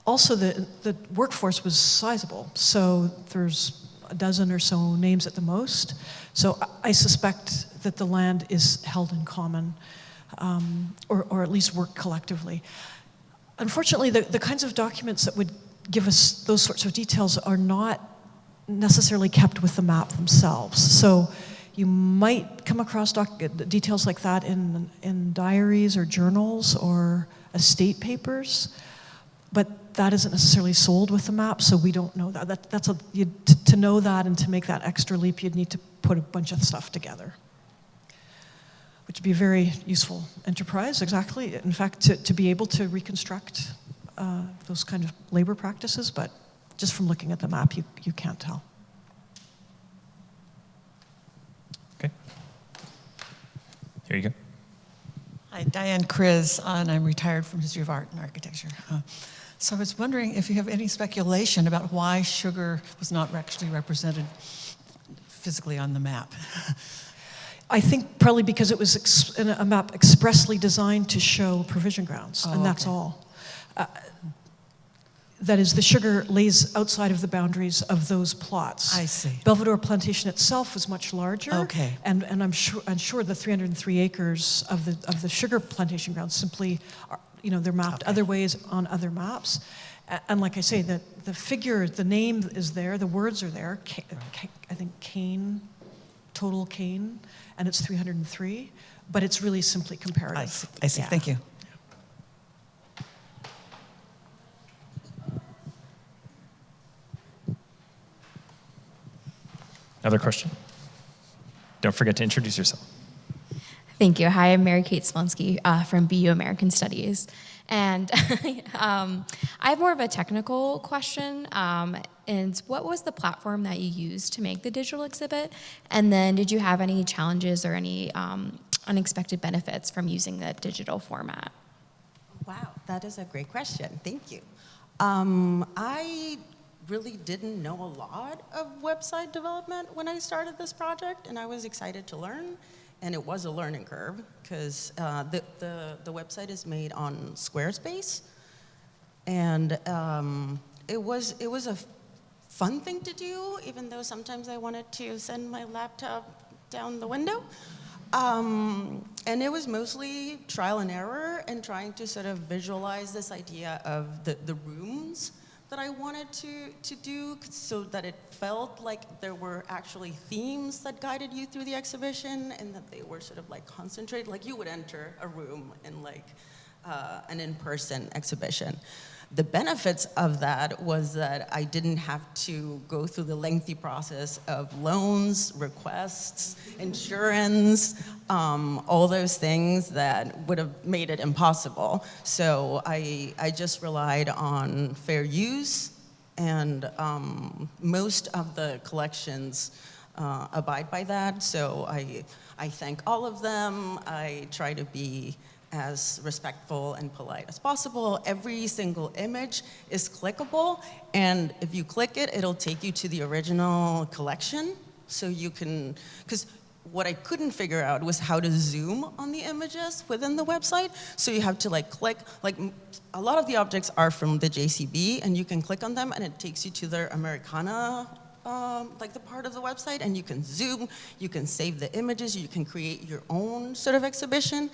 Also, the workforce was sizable, so there's a dozen or so names at the most. So I suspect that the land is held in common, or at least work collectively. Unfortunately, the kinds of documents that would give us those sorts of details are not necessarily kept with the map themselves. So you might come across details like that in diaries or journals or estate papers, but that isn't necessarily sold with the map, so we don't know that. To know that and to make that extra leap, you'd need to put a bunch of stuff together, which would be a very useful enterprise, exactly. In fact, to be able to reconstruct those kind of labor practices, but just from looking at the map, you can't tell. Okay. Here you go. Hi, Diane Kriz, and I'm retired from History of Art and Architecture. So I was wondering if you have any speculation about why sugar was not actually represented physically on the map. I think probably because it was a map expressly designed to show provision grounds, and that's all. That is, the sugar lays outside of the boundaries of those plots. I see. Belvedere Plantation itself was much larger. Okay. And I'm sure the 303 acres of the sugar plantation grounds simply are, they're mapped other ways on other maps. And like I say, the figure, the name is there, the words are there. I think cane total cane, and it's 303, but it's really simply comparative. I see. Yeah. Thank you. Another question? Don't forget to introduce yourself. Thank you. Hi, I'm Mary Kate Splonsky from BU American Studies. And I have more of a technical question. And what was the platform that you used to make the digital exhibit? And then did you have any challenges or any unexpected benefits from using the digital format? Wow, that is a great question. Thank you. I really didn't know a lot of website development when I started this project, and I was excited to learn. And it was a learning curve because the website is made on Squarespace, and it was a fun thing to do, even though sometimes I wanted to send my laptop down the window. And it was mostly trial and error and trying to sort of visualize this idea of the rooms that I wanted to do so that it felt like there were actually themes that guided you through the exhibition and that they were sort of like concentrated, like you would enter a room in like an in-person exhibition. The benefits of that was that I didn't have to go through the lengthy process of loans, requests, insurance, all those things that would have made it impossible. So I just relied on fair use, and most of the collections abide by that. So I thank all of them. I try to be as respectful and polite as possible. Every single image is clickable, and if you click it, it'll take you to the original collection. So you can, because what I couldn't figure out was how to zoom on the images within the website. So you have to like click, like a lot of the objects are from the JCB, and you can click on them and it takes you to their Americana like the part of the website, and you can zoom, you can save the images, you can create your own sort of exhibition.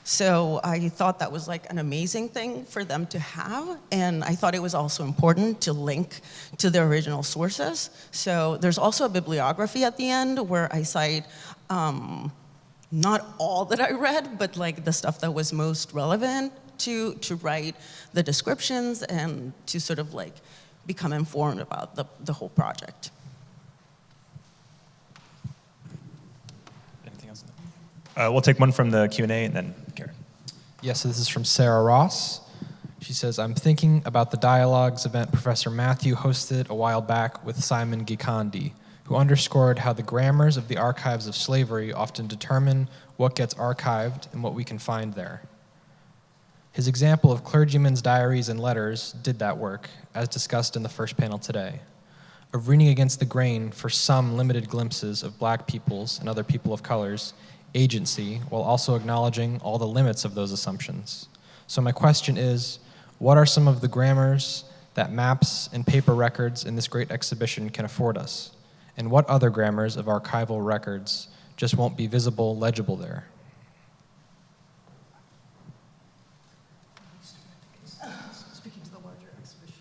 So I thought that was like an amazing thing for them to have, and I thought it was also important to link to the original sources. So there's also a bibliography at the end where I cite not all that I read, but like the stuff that was most relevant to write the descriptions and to sort of like become informed about the whole project. Anything else? We'll take one from the Q&A and then Karen. Yes, so this is from Sarah Ross. She says, I'm thinking about the dialogues event Professor Matthew hosted a while back with Simon Gikandi, who underscored how the grammars of the archives of slavery often determine what gets archived and what we can find there. His example of clergymen's diaries and letters did that work, as discussed in the first panel today, of reading against the grain for some limited glimpses of black people's and other people of color's agency, while also acknowledging all the limits of those assumptions. So my question is, what are some of the grammars that maps and paper records in this great exhibition can afford us? And what other grammars of archival records just won't be visible, legible there? Speaking to the larger exhibition.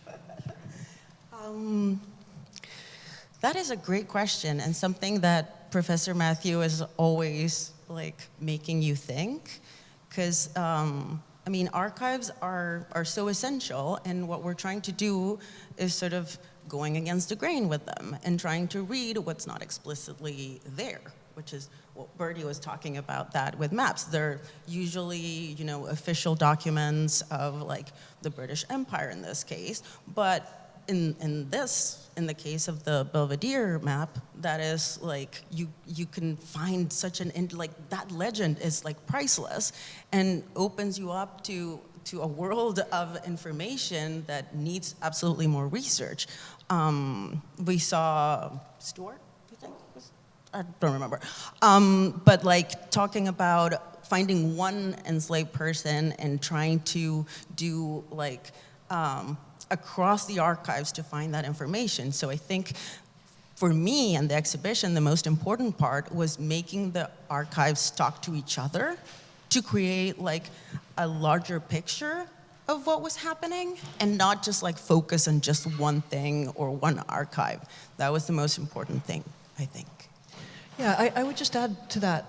That is a great question, and something that Professor Matthew is always like making you think, because I mean, archives are so essential, and what we're trying to do is sort of going against the grain with them and trying to read what's not explicitly there, which is what Bertie was talking about that with maps. They're usually, you know, official documents of like the British Empire in this case, but in the case of the Belvedere map, that is like, you can find such like that legend is like priceless and opens you up to a world of information that needs absolutely more research. We saw Stuart, you think? I don't remember. But like talking about finding one enslaved person and trying to do like, across the archives to find that information. So I think for me and the exhibition, the most important part was making the archives talk to each other to create like a larger picture of what was happening and not just like focus on just one thing or one archive. That was the most important thing, I think. Yeah, I would just add to that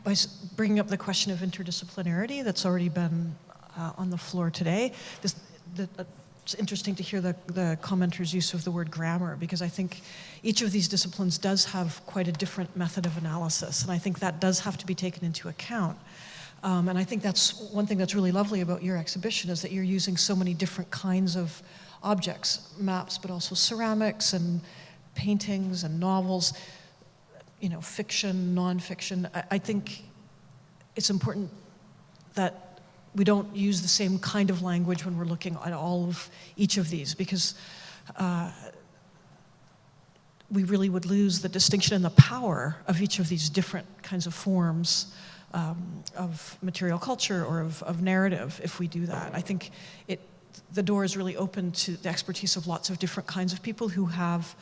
by bringing up the question of interdisciplinarity that's already been on the floor today. It's interesting to hear the commenter's use of the word grammar, because I think each of these disciplines does have quite a different method of analysis, and I think that does have to be taken into account. And I think that's one thing that's really lovely about your exhibition, is that you're using so many different kinds of objects, maps, but also ceramics and paintings and novels, fiction, nonfiction. I think it's important that we don't use the same kind of language when we're looking at all of each of these, because we really would lose the distinction and the power of each of these different kinds of forms of material culture or of narrative if we do that. I think the door is really open to the expertise of lots of different kinds of people who have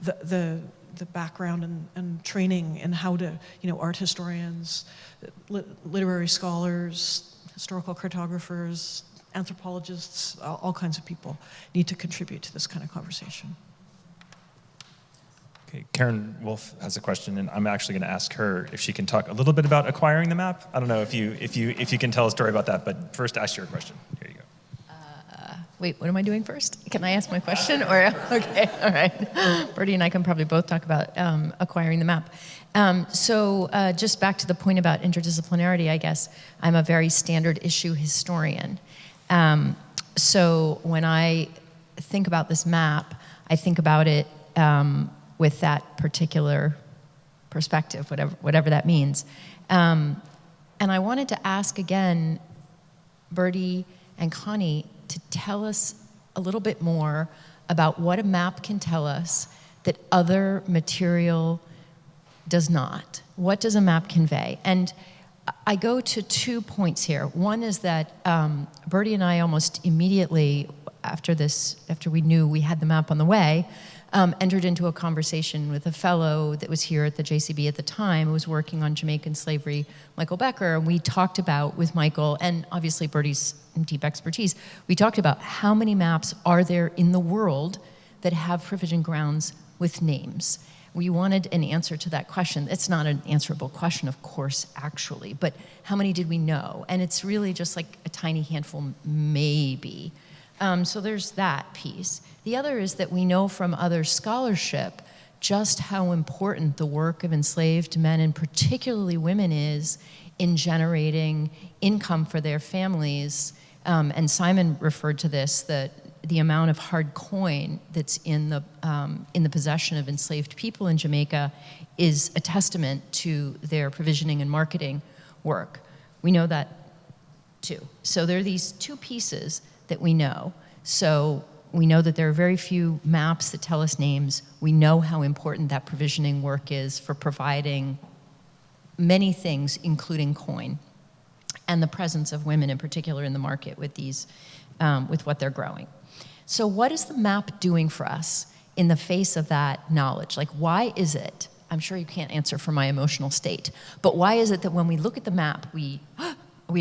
the background and training in how to, art historians, literary scholars, historical cartographers, anthropologists, all kinds of people need to contribute to this kind of conversation. Okay, Karen Wolf has a question, and I'm actually going to ask her if she can talk a little bit about acquiring the map. I don't know if you can tell a story about that, but first ask your question. Here you go. Wait, what am I doing first? Can I ask my question? Or okay, all right. Bertie and I can probably both talk about acquiring the map. So just back to the point about interdisciplinarity, I guess I'm a very standard issue historian. So when I think about this map, I think about it with that particular perspective, whatever that means. And I wanted to ask again, Bertie and Connie, to tell us a little bit more about what a map can tell us that other material does not. What does a map convey? And I go to 2 points here. One is that Bertie and I almost immediately after we knew we had the map on the way, entered into a conversation with a fellow that was here at the JCB at the time, who was working on Jamaican slavery, Michael Becker, and we talked about, with Michael, and obviously Bertie's deep expertise, we talked about how many maps are there in the world that have provision grounds with names. We wanted an answer to that question. It's not an answerable question, of course, actually, but how many did we know? And it's really just like a tiny handful, maybe. So there's that piece. The other is that we know from other scholarship just how important the work of enslaved men, and particularly women, is in generating income for their families. And Simon referred to this, that the amount of hard coin that's in the possession of enslaved people in Jamaica is a testament to their provisioning and marketing work. We know that too. So there are these two pieces that we know. So we know that there are very few maps that tell us names. We know how important that provisioning work is for providing many things, including coin, and the presence of women in particular in the market with these, with what they're growing. So what is the map doing for us in the face of that knowledge? Like, why is it, I'm sure you can't answer for my emotional state, but why is it that when we look at the map, we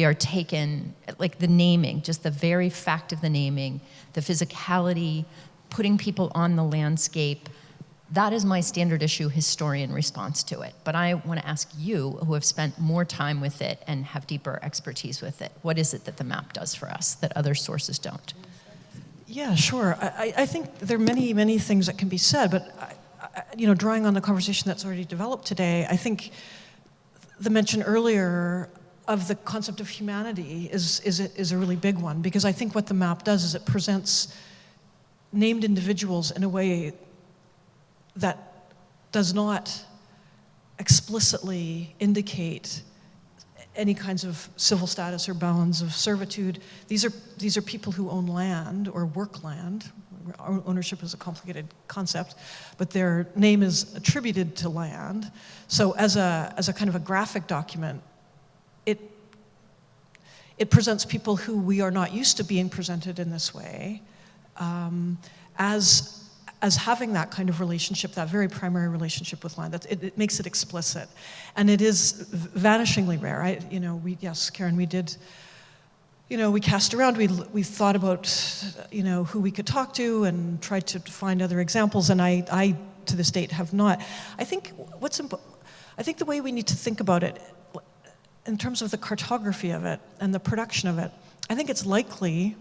are taken, like the naming, just the very fact of the naming, the physicality, putting people on the landscape, that is my standard issue historian response to it. But I want to ask you, who have spent more time with it and have deeper expertise with it, what is it that the map does for us that other sources don't? Yeah, sure. I think there are many, many things that can be said, but drawing on the conversation that's already developed today, I think the mention earlier of the concept of humanity is a really big one, because I think what the map does is it presents named individuals in a way that does not explicitly indicate any kinds of civil status or bounds of servitude. These are people who own land or work land. Ownership is a complicated concept, but their name is attributed to land. So as a kind of a graphic document, it presents people who we are not used to being presented in this way, as having that kind of relationship, that very primary relationship with land. It makes it explicit, and it is vanishingly rare. Yes, Karen, we did. We cast around. We thought about, who we could talk to, and tried to find other examples. And I to this date have not. I think I think the way we need to think about it in terms of the cartography of it and the production of it, I think it's likely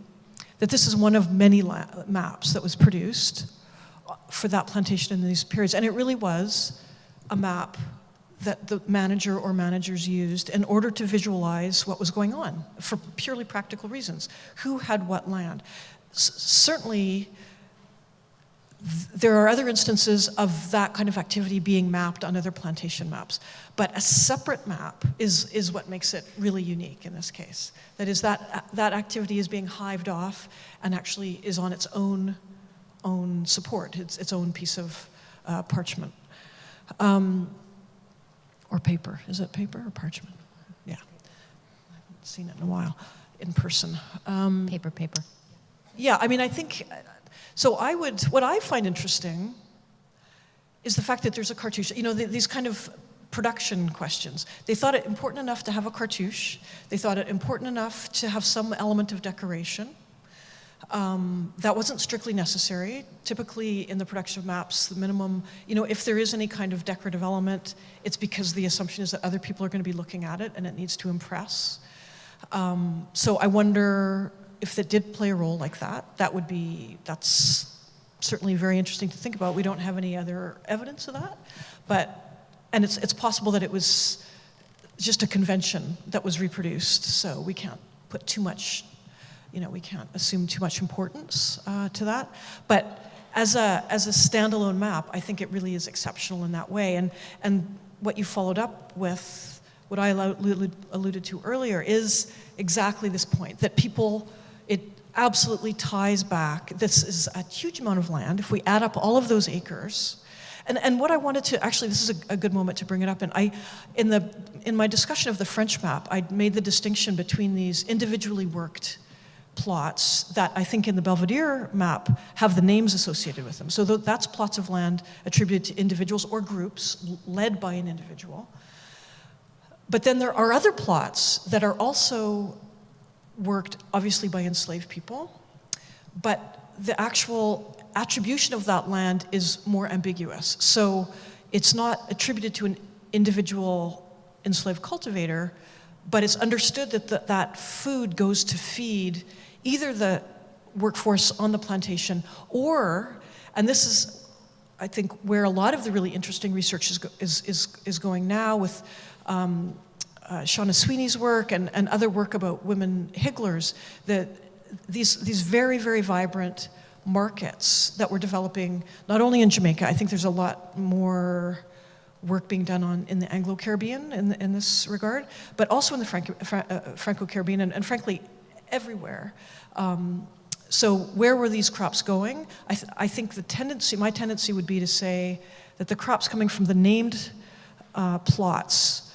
that this is one of many maps that was produced for that plantation in these periods. And it really was a map that the manager or managers used in order to visualize what was going on for purely practical reasons. Who had what land? Certainly, there are other instances of that kind of activity being mapped on other plantation maps. But a separate map is what makes it really unique in this case. That is, that activity is being hived off and actually is on its own support, its own piece of parchment. Or paper. Is it paper or parchment? Yeah. I haven't seen it in a while in person. Paper. Yeah, I mean, I think, so what I find interesting is the fact that there's a cartouche. You know, these kind of production questions. They thought it important enough to have a cartouche. They thought it important enough to have some element of decoration. That wasn't strictly necessary. Typically in the production of maps, the minimum, you know, if there is any kind of decorative element, it's because the assumption is that other people are going to be looking at it and it needs to impress. So I wonder if that did play a role like that. That's certainly very interesting to think about. We don't have any other evidence of that, and it's possible that it was just a convention that was reproduced, so we can't put too much, you know, we can't assume too much importance to that. But as a standalone map, I think it really is exceptional in that way. And what you followed up with, what I alluded to earlier, is exactly this point, that it absolutely ties back. This is a huge amount of land. If we add up all of those acres, and what I wanted to, actually, this is a good moment to bring it up. And in my discussion of the French map, I made the distinction between these individually worked plots that I think in the Belvedere map have the names associated with them. So that's plots of land attributed to individuals or groups led by an individual. But then there are other plots that are also worked, obviously, by enslaved people, but the actual attribution of that land is more ambiguous. So it's not attributed to an individual enslaved cultivator, but it's understood that that food goes to feed either the workforce on the plantation or, and this is, I think, where a lot of the really interesting research is going now with Shauna Sweeney's work and other work about women higglers, that these very, very vibrant markets that we're developing, not only in Jamaica. I think there's a lot more work being done in the Anglo-Caribbean in this regard, but also in the Franco-Caribbean and frankly, everywhere. So where were these crops going? I think my tendency would be to say that the crops coming from the named plots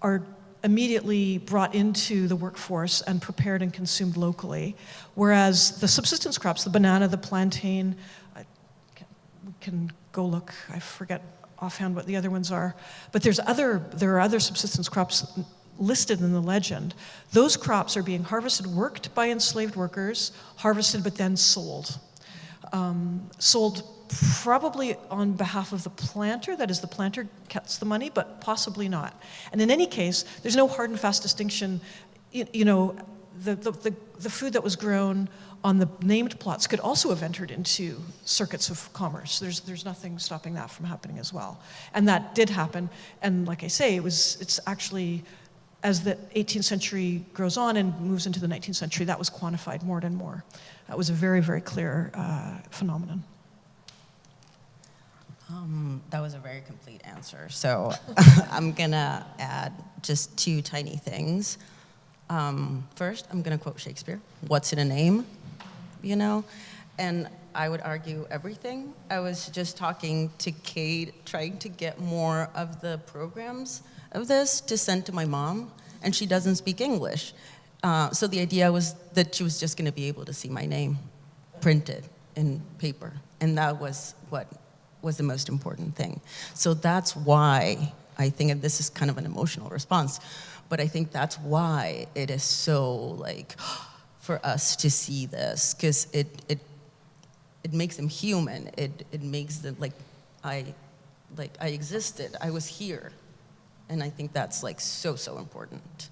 are immediately brought into the workforce and prepared and consumed locally, whereas the subsistence crops, the banana, the plantain, we can go look, I forget offhand what the other ones are, but there are other subsistence crops listed in the legend. Those crops are being harvested, worked by enslaved workers, harvested but then sold. Sold probably on behalf of the planter, that is, the planter gets the money, but possibly not. And in any case, there's no hard and fast distinction. You know, the food that was grown on the named plots could also have entered into circuits of commerce. There's nothing stopping that from happening as well. And that did happen. And like I say, it's actually, as the 18th century grows on and moves into the 19th century, that was quantified more and more. That was a very, very clear phenomenon. That was a very complete answer. So I'm gonna add just two tiny things. First, I'm gonna quote Shakespeare. What's in a name? You know? And I would argue everything. I was just talking to Kate, trying to get more of the programs of this to send to my mom, and she doesn't speak English. So the idea was that she was just gonna be able to see my name printed in paper. And that was what was the most important thing. So that's why I think, and this is kind of an emotional response, but I think that's why it is so like, for us to see this, because it makes them human. It makes them I existed. I was here, And I think that's like so, so important.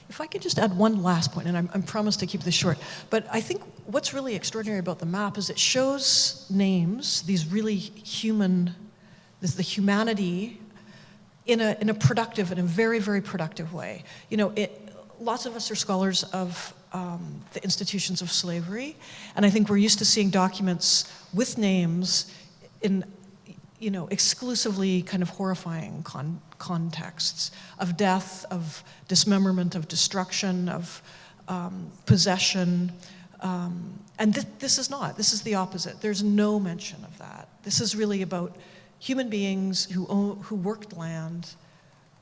If I could just add one last point, and I promise to keep this short, but I think what's really extraordinary about the map is it shows names, these really human, the humanity in a productive, in a very, very productive way. You know, lots of us are scholars of the institutions of slavery, and I think we're used to seeing documents with names in, you know, exclusively kind of horrifying contexts of death, of dismemberment, of destruction, of possession. And this is not. This is the opposite. There's no mention of that. This is really about human beings who worked land,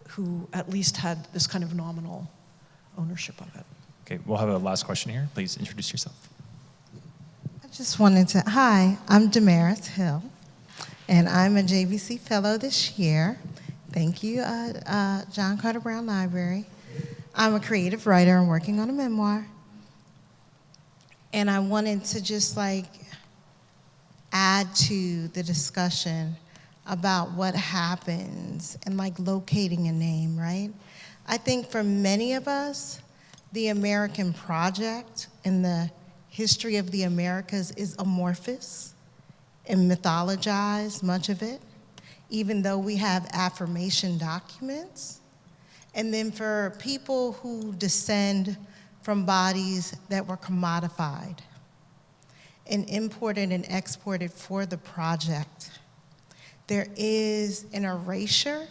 who at least had this kind of nominal ownership of it. Okay, we'll have a last question here. Please introduce yourself. I just wanted to, hi, I'm Damaris Hill, and I'm a JVC Fellow this year. Thank you, John Carter Brown Library. I'm a creative writer. I'm working on a memoir. And I wanted to just like add to the discussion about what happens and like locating a name, right? I think for many of us, the American project and the history of the Americas is amorphous and mythologized, much of it, even though we have affirmation documents. And then for people who descend from bodies that were commodified and imported and exported for the project, there is an erasure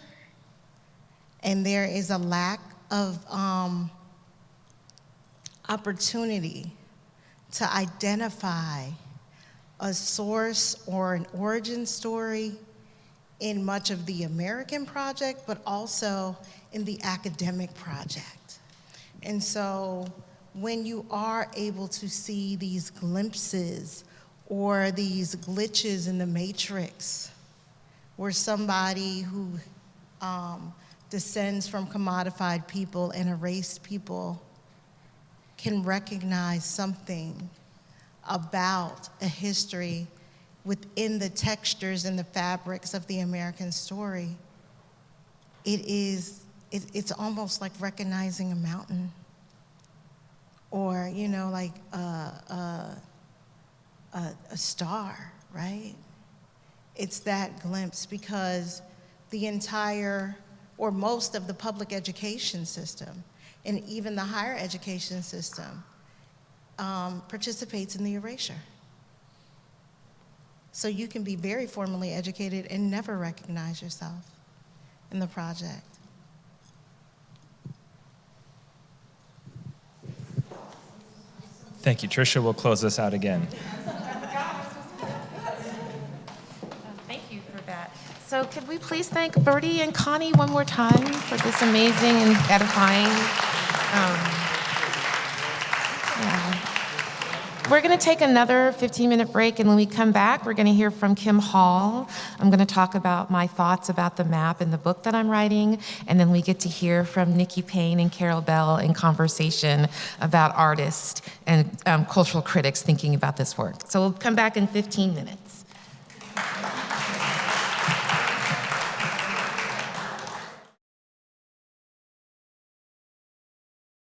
and there is a lack of opportunity to identify a source or an origin story in much of the American project, but also in the academic project. And so when you are able to see these glimpses or these glitches in the matrix, where somebody who descends from commodified people and erased people can recognize something about a history within the textures and the fabrics of the American story, it's almost like recognizing a mountain, or you know, like a star, right? It's that glimpse, because the entire or most of the public education system and even the higher education system participates in the erasure. So you can be very formally educated and never recognize yourself in the project. Thank you. Tricia will close us out again. Thank you for that. So could we please thank Bertie and Connie one more time for this amazing and edifying. We're going to take another 15-minute break, and when we come back, we're going to hear from Kim Hall. I'm going to talk about my thoughts about the map and the book that I'm writing, and then we get to hear from Nikki Payne and Carol Bell in conversation about artists and cultural critics thinking about this work. So we'll come back in 15 minutes.